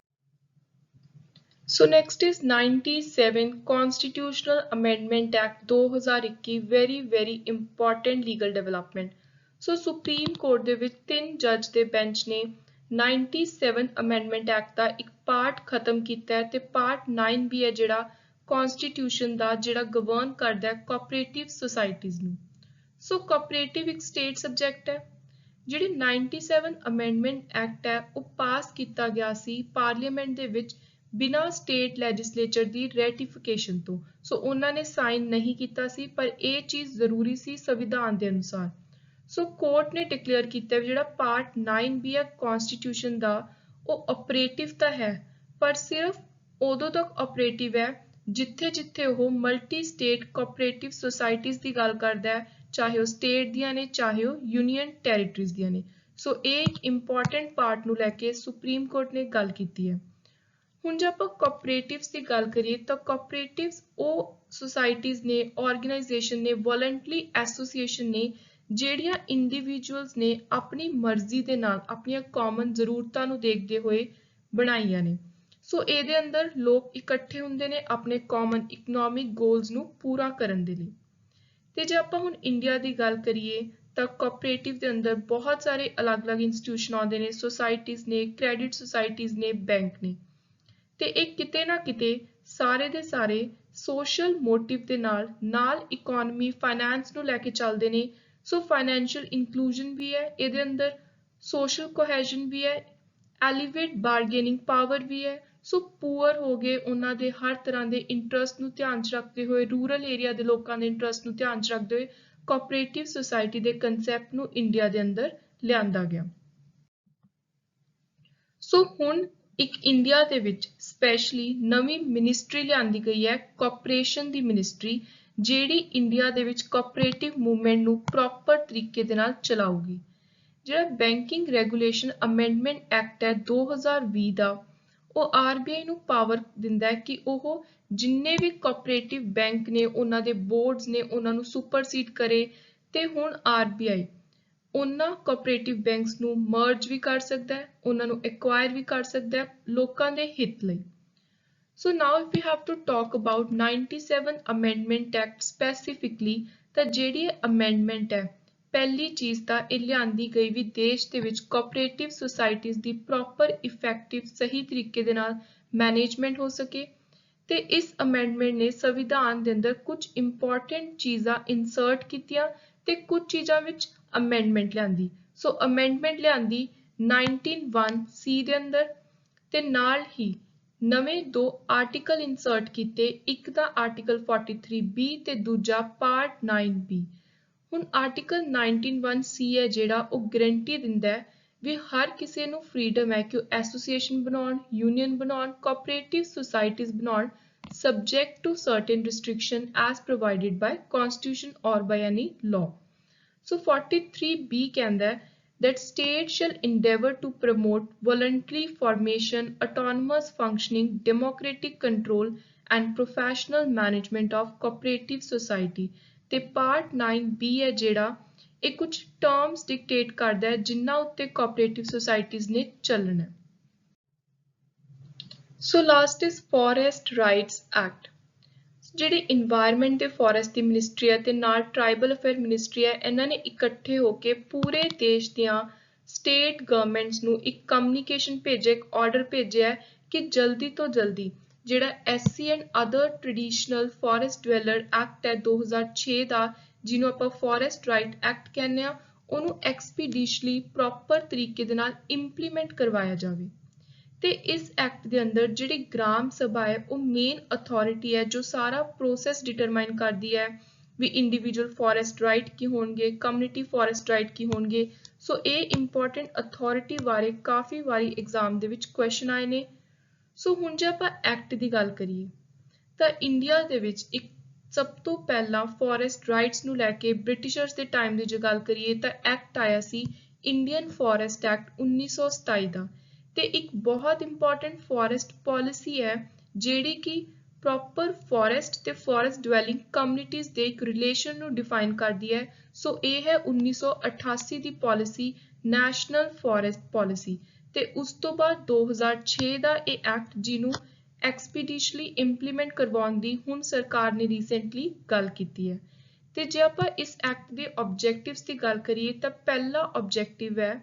A: So next is 97 Constitutional Amendment Act 2021, very important legal development. So Supreme Court ਦੇ ਵਿੱਚ 3 ਜੱਜ ਦੇ ਬੈਂਚ ਨੇ 97 Amendment Act ਦਾ ਇੱਕ ਪਾਰਟ ਖਤਮ ਕੀਤਾ ਹੈ ਤੇ ਪਾਰਟ 9 ਵੀ ਹੈ ਜਿਹੜਾ Constitution ਦਾ ਜਿਹੜਾ ਗਵਰਨ ਕਰਦਾ ਹੈ ਕੋਆਪਰੇਟਿਵ ਸੁਸਾਇਟੀਜ਼ ਨੂੰ। ਸੋ ਕੋਆਪਰੇਟਿਵ ਇੱਕ ਸਟੇਟ ਸਬਜੈਕਟ ਹੈ। ਜਿਹੜੀ 97 Amendment Act ਹੈ ਉਹ ਪਾਸ ਕੀਤਾ ਗਿਆ ਸੀ ਪਾਰਲੀਮੈਂਟ ਦੇ ਵਿੱਚ ਬਿਨਾਂ ਸਟੇਟ ਲੈਜਿਸਲੇਚਰ ਦੀ ਰੈਟੀਫਿਕੇਸ਼ਨ ਤੋਂ। ਸੋ ਉਹਨਾਂ ਨੇ ਸਾਈਨ ਨਹੀਂ ਕੀਤਾ ਸੀ ਪਰ ਇਹ ਚੀਜ਼ ਜ਼ਰੂਰੀ ਸੀ ਸੰਵਿਧਾਨ ਦੇ ਅਨੁਸਾਰ। ਸੋ ਕੋਰਟ ਨੇ ਡਿਕਲੇਅਰ ਕੀਤਾ ਵੀ ਜਿਹੜਾ ਪਾਰਟ 9 ਵੀ ਹੈ ਕਨਸਟੀਟਿਊਸ਼ਨ ਦਾ ਉਹ ਆਪਰੇਟਿਵ ਤਾਂ ਹੈ ਪਰ ਸਿਰਫ ਉਦੋਂ ਤੱਕ ਆਪਰੇਟਿਵ ਹੈ ਜਿੱਥੇ ਉਹ ਮਲਟੀ ਸਟੇਟ ਕੋਆਪਰੇਟਿਵ ਸੁਸਾਇਟੀਜ਼ ਦੀ ਗੱਲ ਕਰਦਾ ਹੈ, ਚਾਹੇ ਉਹ ਸਟੇਟ ਦੀਆਂ ਨੇ ਚਾਹੇ ਉਹ ਯੂਨੀਅਨ ਟੈਰੀਟਰੀਜ਼ ਦੀਆਂ ਨੇ। ਸੋ ਇਹ ਇੱਕ ਇੰਪੋਰਟੈਂਟ ਪਾਰਟ ਨੂੰ ਲੈ ਕੇ ਸੁਪਰੀਮ ਕੋਰਟ ਨੇ ਗੱਲ ਕੀਤੀ ਹੈ। ਹੁਣ ਜੇ ਆਪਾਂ ਕੋਆਪਰੇਟਿਵਸ ਦੀ ਗੱਲ ਕਰੀਏ ਤਾਂ ਕੋਆਪਰੇਟਿਵਸ ਉਹ ਸੁਸਾਇਟੀਜ਼ ਨੇ, ਆਰਗੇਨਾਈਜੇਸ਼ਨ ਨੇ, ਵੋਲੰਟਰੀ ਐਸੋਸੀਏਸ਼ਨ ਨੇ ਜਿਹੜੀਆਂ ਇੰਡੀਵਿਜੂਅਲਸ ਨੇ ਆਪਣੀ ਮਰਜ਼ੀ ਦੇ ਨਾਲ ਆਪਣੀਆਂ ਕਾਮਨ ਜ਼ਰੂਰਤਾਂ ਨੂੰ ਦੇਖਦੇ ਹੋਏ ਬਣਾਈਆਂ ਨੇ। ਸੋ ਇਹਦੇ ਅੰਦਰ ਲੋਕ ਇਕੱਠੇ ਹੁੰਦੇ ਨੇ ਆਪਣੇ ਕਾਮਨ ਇਕਨੋਮਿਕ ਗੋਲਸ ਨੂੰ ਪੂਰਾ ਕਰਨ ਦੇ ਲਈ। ਤੇ ਜੇ ਆਪਾਂ ਹੁਣ ਇੰਡੀਆ ਦੀ ਗੱਲ ਕਰੀਏ ਤਾਂ ਕੋਆਪਰੇਟਿਵ ਦੇ ਅੰਦਰ ਬਹੁਤ ਸਾਰੇ ਅਲੱਗ-ਅਲੱਗ ਇੰਸਟੀਟਿਊਸ਼ਨ ਆਉਂਦੇ ਨੇ, ਸੁਸਾਇਟੀਜ਼ ਨੇ, ਕ੍ਰੈਡਿਟ ਸੁਸਾਇਟੀਜ਼ ਨੇ, ਬੈਂਕ ਨੇ ਤੇ ਇਹ ਕਿਤੇ ਨਾ ਕਿਤੇ ਸਾਰੇ ਦੇ ਸਾਰੇ ਸੋਸ਼ਲ ਮੋਟਿਵ ਦੇ ਨਾਲ ਇਕਨੋਮੀ ਫਾਈਨੈਂਸ ਨੂੰ ਲੈ ਕੇ ਚੱਲਦੇ ਨੇ। ਸੋ ਫਾਈਨੈਂਸ਼ੀਅਲ ਇਨਕਲੂਜਨ ਵੀ ਹੈ ਇਹਦੇ ਅੰਦਰ, ਸੋਸ਼ਲ ਕੋਹੈਜ਼ਨ ਵੀ ਹੈ, ਐਲੀਵੇਟ ਬਾਰਗੇਨਿੰਗ ਪਾਵਰ ਵੀ ਹੈ। ਸੋ ਪੂਅਰ ਹੋ ਗਏ ਉਹਨਾਂ ਦੇ ਹਰ ਤਰ੍ਹਾਂ ਦੇ ਇੰਟਰਸਟ ਨੂੰ ਧਿਆਨ 'ਚ ਰੱਖਦੇ ਹੋਏ, ਰੂਰਲ ਏਰੀਆ ਦੇ ਲੋਕਾਂ ਦੇ ਇੰਟਰਸਟ ਨੂੰ ਧਿਆਨ 'ਚ ਰੱਖਦੇ ਹੋਏ ਕੋਆਪਰੇਟਿਵ ਸੁਸਾਇਟੀ ਦੇ ਕੰਸੈਪਟ ਨੂੰ ਇੰਡੀਆ ਦੇ ਅੰਦਰ ਲਿਆਂਦਾ ਗਿਆ। ਸੋ ਹੁਣ ਇੱਕ ਇੰਡੀਆ ਦੇ ਵਿੱਚ ਸਪੈਸ਼ਲੀ ਨਵੀਂ ਮਿਨਿਸਟਰੀ ਲਿਆਂਦੀ ਗਈ ਹੈ ਕੋਆਪਰੇਸ਼ਨ ਦੀ ਮਿਨਿਸਟਰੀ, ਜਿਹੜੀ ਇੰਡੀਆ ਦੇ ਵਿੱਚ ਕੋਆਪਰੇਟਿਵ ਮੂਵਮੈਂਟ ਨੂੰ ਪ੍ਰੋਪਰ ਤਰੀਕੇ ਦੇ ਨਾਲ ਚਲਾਊਗੀ। ਜਿਹੜਾ ਬੈਂਕਿੰਗ ਰੈਗੂਲੇਸ਼ਨ ਅਮੈਂਡਮੈਂਟ ਐਕਟ ਹੈ 2020 ਦਾ ਉਹ ਆਰਬੀਆਈ ਨੂੰ ਪਾਵਰ ਦਿੰਦਾ ਹੈ ਕਿ ਉਹ ਜਿੰਨੇ ਵੀ ਕੋਆਪਰੇਟਿਵ ਬੈਂਕ ਨੇ ਉਹਨਾਂ ਦੇ ਬੋਰਡਸ ਨੇ ਉਹਨਾਂ ਨੂੰ ਸੁਪਰਸੀਡ ਕਰੇ ਤੇ ਹੁਣ ਆਰਬੀਆਈ ਉਹਨਾਂ ਕੋਆਪਰੇਟਿਵ ਬੈਂਕਸ ਨੂੰ ਮਰਜ ਵੀ ਕਰ ਸਕਦਾ ਹੈ, ਉਹਨਾਂ ਨੂੰ ਐਕਵਾਇਰ ਵੀ ਕਰ ਸਕਦਾ ਹੈ ਲੋਕਾਂ ਦੇ ਹਿੱਤ ਲਈ। So now if you have to talk about 97 amendment act specifically ਤਾਂ ਜਿਹੜੀ ਅਮੈਂਡਮੈਂਟ ਹੈ ਪਹਿਲੀ ਚੀਜ਼ ਤਾਂ ਇਹ ਲਿਆਂਦੀ ਗਈ ਵੀ ਦੇਸ਼ ਦੇ ਵਿੱਚ ਕੋਆਪਰੇਟਿਵ ਸੁਸਾਇਟੀਜ਼ ਦੀ ਪ੍ਰੋਪਰ ਇਫੈਕਟਿਵ ਸਹੀ ਤਰੀਕੇ ਦੇ ਨਾਲ ਮੈਨੇਜਮੈਂਟ ਹੋ ਸਕੇ ਤੇ ਇਸ ਅਮੈਂਡਮੈਂਟ ਨੇ ਸੰਵਿਧਾਨ ਦੇ ਅੰਦਰ ਕੁਝ ਇੰਪੋਰਟੈਂਟ ਚੀਜ਼ਾਂ ਇਨਸਰਟ ਕੀਤੀਆਂ ਤੇ ਕੁਝ ਚੀਜ਼ਾਂ ਵਿੱਚ ਅਮੈਂਡਮੈਂਟ ਲਿਆਂਦੀ। ਸੋ ਅਮੈਂਡਮੈਂਟ ਲਿਆਂਦੀ 19(1)(c) ਦੇ ਅੰਦਰ ਤੇ ਨਾਲ ਹੀ ਨਵੇਂ ਦੋ ਆਰਟੀਕਲ ਇਨਸਰਟ ਕੀਤੇ, ਇੱਕ ਦਾ ਆਰਟੀਕਲ 43B ਤੇ ਦੂਜਾ ਪਾਰਟ 9B। ਹੁਣ ਆਰਟੀਕਲ 19(1)(c) ਹੈ ਜਿਹੜਾ ਉਹ ਗਰੰਟੀ ਦਿੰਦਾ ਹੈ ਵੀ ਹਰ ਕਿਸੇ ਨੂੰ ਫਰੀडम ਹੈ ਕਿ ਉਹ ਐਸੋਸੀਏਸ਼ਨ ਬਣਾਉਣ, ਯੂਨੀਅਨ ਬਣਾਉਣ, ਕੋਆਪਰੇਟਿਵ ਸੁਸਾਇਟੀਜ਼ ਬਣਾਉਣ, subject to certain restriction as provided by constitution or by any law। So 43B ਕਹਿੰਦਾ ਹੈ that state shall endeavour to promote voluntary formation, autonomous functioning, democratic control and professional management of cooperative society। ਤੇ part 9B ਹੈ ਜਿਹੜਾ ਇਹ ਕੁਝ terms dictate ਕਰਦਾ ਹੈ ਜਿਨ੍ਹਾਂ ਉੱਤੇ ਕੋਆਪਰੇਟਿਵ ਸੁਸਾਇਟੀਜ਼ ਨੇ ਚੱਲਣਾ। So last is forest rights act. ਜਿਹੜੀ ਇਨਵਾਇਰਨਮੈਂਟ ਤੇ ਫੋਰੈਸਟ ਦੀ ਮਿਨਿਸਟਰੀ ਹੈ ਤੇ ਨਾਲ ਟ੍ਰਾਈਬਲ ਅਫੇਅਰ ਮਿਨਿਸਟਰੀ ਹੈ, ਇਹਨਾਂ ਨੇ ਇਕੱਠੇ ਹੋ ਕੇ ਪੂਰੇ ਦੇਸ਼ ਦੀਆਂ ਸਟੇਟ ਗਵਰਨਮੈਂਟਸ ਨੂੰ ਇੱਕ ਕਮਿਊਨੀਕੇਸ਼ਨ ਭੇਜਿਆ, ਇੱਕ ਆਰਡਰ ਭੇਜਿਆ ਕਿ ਜਲਦੀ ਤੋਂ ਜਲਦੀ ਜਿਹੜਾ SC and other traditional forest dweller act ਹੈ 2006 ਦਾ, ਜਿਹਨੂੰ ਆਪਾਂ ਫੋਰੈਸਟ ਰਾਈਟ ਐਕਟ ਕਹਿੰਦੇ ਆ, ਉਹਨੂੰ ਐਕਸਪੀਡੀਸ਼ਲੀ ਪ੍ਰੋਪਰ ਤਰੀਕੇ ਦੇ ਨਾਲ ਇੰਪਲੀਮੈਂਟ ਕਰਵਾਇਆ ਜਾਵੇ। ਤੇ ਇਸ ਐਕਟ ਦੇ ਅੰਦਰ ਜਿਹੜੀ ਗ੍ਰਾਮ ਸਭਾ ਹੈ ਉਹ ਮੇਨ ਅਥਾਰਟੀ ਹੈ ਜੋ ਸਾਰਾ ਪ੍ਰੋਸੈਸ ਡਿਟਰਮਾਈਨ ਕਰਦੀ ਹੈ ਵੀ ਇੰਡੀਵਿਜੂਅਲ ਫੋਰੈਸਟ ਰਾਈਟ ਕੀ ਹੋਣਗੇ, ਕਮਿਊਨਿਟੀ ਫੋਰੈਸਟ ਰਾਈਟ ਕੀ ਹੋਣਗੇ। ਸੋ ਇਹ ਇੰਪੋਰਟੈਂਟ ਅਥਾਰਟੀ ਬਾਰੇ ਕਾਫੀ ਵਾਰੀ ਐਗਜ਼ਾਮ ਦੇ ਵਿੱਚ ਕੁਐਸਚਨ ਆਏ ਨੇ। ਸੋ ਹੁਣ ਜੇ ਆਪਾਂ ਐਕਟ ਦੀ ਗੱਲ ਕਰੀਏ ਤਾਂ ਇੰਡੀਆ ਦੇ ਵਿੱਚ ਇੱਕ ਸਭ ਤੋਂ ਪਹਿਲਾਂ ਫੋਰੈਸਟ ਰਾਈਟਸ ਨੂੰ ਲੈ ਕੇ ਬ੍ਰਿਟਿਸ਼ਰਸ ਦੇ ਟਾਈਮ ਦੀ ਜੇ ਗੱਲ ਕਰੀਏ ਤਾਂ ਐਕਟ ਆਇਆ ਸੀ ਇੰਡੀਅਨ ਫੋਰੈਸਟ ਐਕਟ 1927 ਦਾ। ਤੇ ਇੱਕ ਬਹੁਤ ਇੰਪੋਰਟੈਂਟ ਫੋਰੈਸਟ ਪਾਲਿਸੀ ਹੈ ਜਿਹੜੀ ਕਿ ਪ੍ਰੋਪਰ ਫੋਰੈਸਟ ਤੇ ਫੋਰੈਸਟ ਡਵੈਲਿੰਗ ਕਮਿਊਨਿਟੀਜ਼ ਦੇ ਇੱਕ ਰਿਲੇਸ਼ਨ ਨੂੰ ਡਿਫਾਈਨ ਕਰਦੀ ਹੈ। ਸੋ ਇਹ ਹੈ 1988 ਦੀ ਪਾਲਿਸੀ, ਨੈਸ਼ਨਲ ਫੋਰੈਸਟ ਪਾਲਿਸੀ। ਤੇ ਉਸ ਤੋਂ ਬਾਅਦ 2006 ਦਾ ਇਹ ਐਕਟ ਜਿਹਨੂੰ ਐਕਸਪੀਡੀਸ਼ਲੀ ਇੰਪਲੀਮੈਂਟ ਕਰਵਾਉਣ ਦੀ ਹੁਣ ਸਰਕਾਰ ਨੇ ਰੀਸੈਂਟਲੀ ਗੱਲ ਕੀਤੀ ਹੈ। ਤੇ ਜੇ ਆਪਾਂ ਇਸ ਐਕਟ ਦੇ ਆਬਜੈਕਟਿਵਸ ਦੀ ਗੱਲ ਕਰੀਏ ਤਾਂ ਪਹਿਲਾ ਆਬਜੈਕਟਿਵ ਹੈ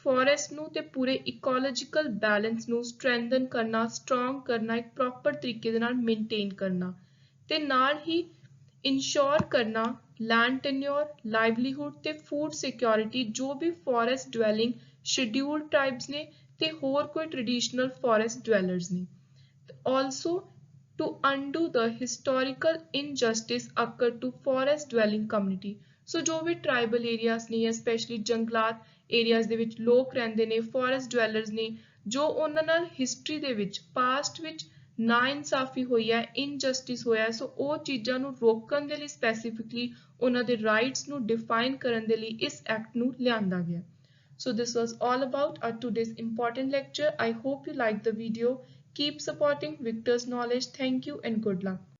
A: ਫੋਰੈਸਟ ਨੂੰ ਤੇ ਪੂਰੇ ਇਕੋਲੋਜੀਕਲ ਬੈਲੈਂਸ ਨੂੰ ਸਟਰੈਂਥਨ ਕਰਨਾ, ਸਟਰੋਂਗ ਕਰਨਾ, ਇੱਕ ਪ੍ਰੋਪਰ ਤਰੀਕੇ ਦੇ ਨਾਲ ਮੇਨਟੇਨ ਕਰਨਾ ਤੇ ਨਾਲ ਹੀ ਇੰਸ਼ੋਰ ਕਰਨਾ ਲੈਂਡ ਟੈਨਿਓਰ, ਲਾਈਵਲੀਹੁੱਡ ਤੇ ਫੂਡ ਸਿਕਿਉਰਿਟੀ ਜੋ ਵੀ ਫੋਰੈਸਟ ਡਵੈਲਿੰਗ ਸ਼ਡਿਊਲਡ ਟ੍ਰਾਈਬਸ ਨੇ ਤੇ ਹੋਰ ਕੋਈ ਟ੍ਰੈਡੀਸ਼ਨਲ ਫੋਰੈਸਟ ਡਵੈਲਰਸ ਨੇ। Also to undo the historical injustice occurred to forest dwelling community। ਸੋ ਜੋ ਵੀ ਟ੍ਰਾਈਬਲ ਏਰੀਆਸ ਨੇ ਜਾਂ ਸਪੈਸ਼ਲੀ ਜੰਗਲਾਤ ਏਰੀਆਸ ਦੇ ਵਿੱਚ ਲੋਕ ਰਹਿੰਦੇ ਨੇ, ਫੋਰੈਸਟ ਡਵੈਲਰਸ ਨੇ, ਜੋ ਉਹਨਾਂ ਨਾਲ ਹਿਸਟਰੀ ਦੇ ਵਿੱਚ ਪਾਸਟ ਵਿੱਚ ਨਾਇਨਸਾਫੀ ਹੋਈ ਹੈ, ਇਨਜਸਟਿਸ ਹੋਇਆ, ਸੋ ਉਹ ਚੀਜ਼ਾਂ ਨੂੰ ਰੋਕਣ ਦੇ ਲਈ ਸਪੈਸੀਫਿਕਲੀ ਉਹਨਾਂ ਦੇ ਰਾਈਟਸ ਨੂੰ ਡਿਫਾਈਨ ਕਰਨ ਦੇ ਲਈ ਇਸ ਐਕਟ ਨੂੰ ਲਿਆਂਦਾ ਗਿਆ। So this was all about our today's important lecture. I hope you liked the video. Keep supporting Victor's Knowledge. Thank you and good luck.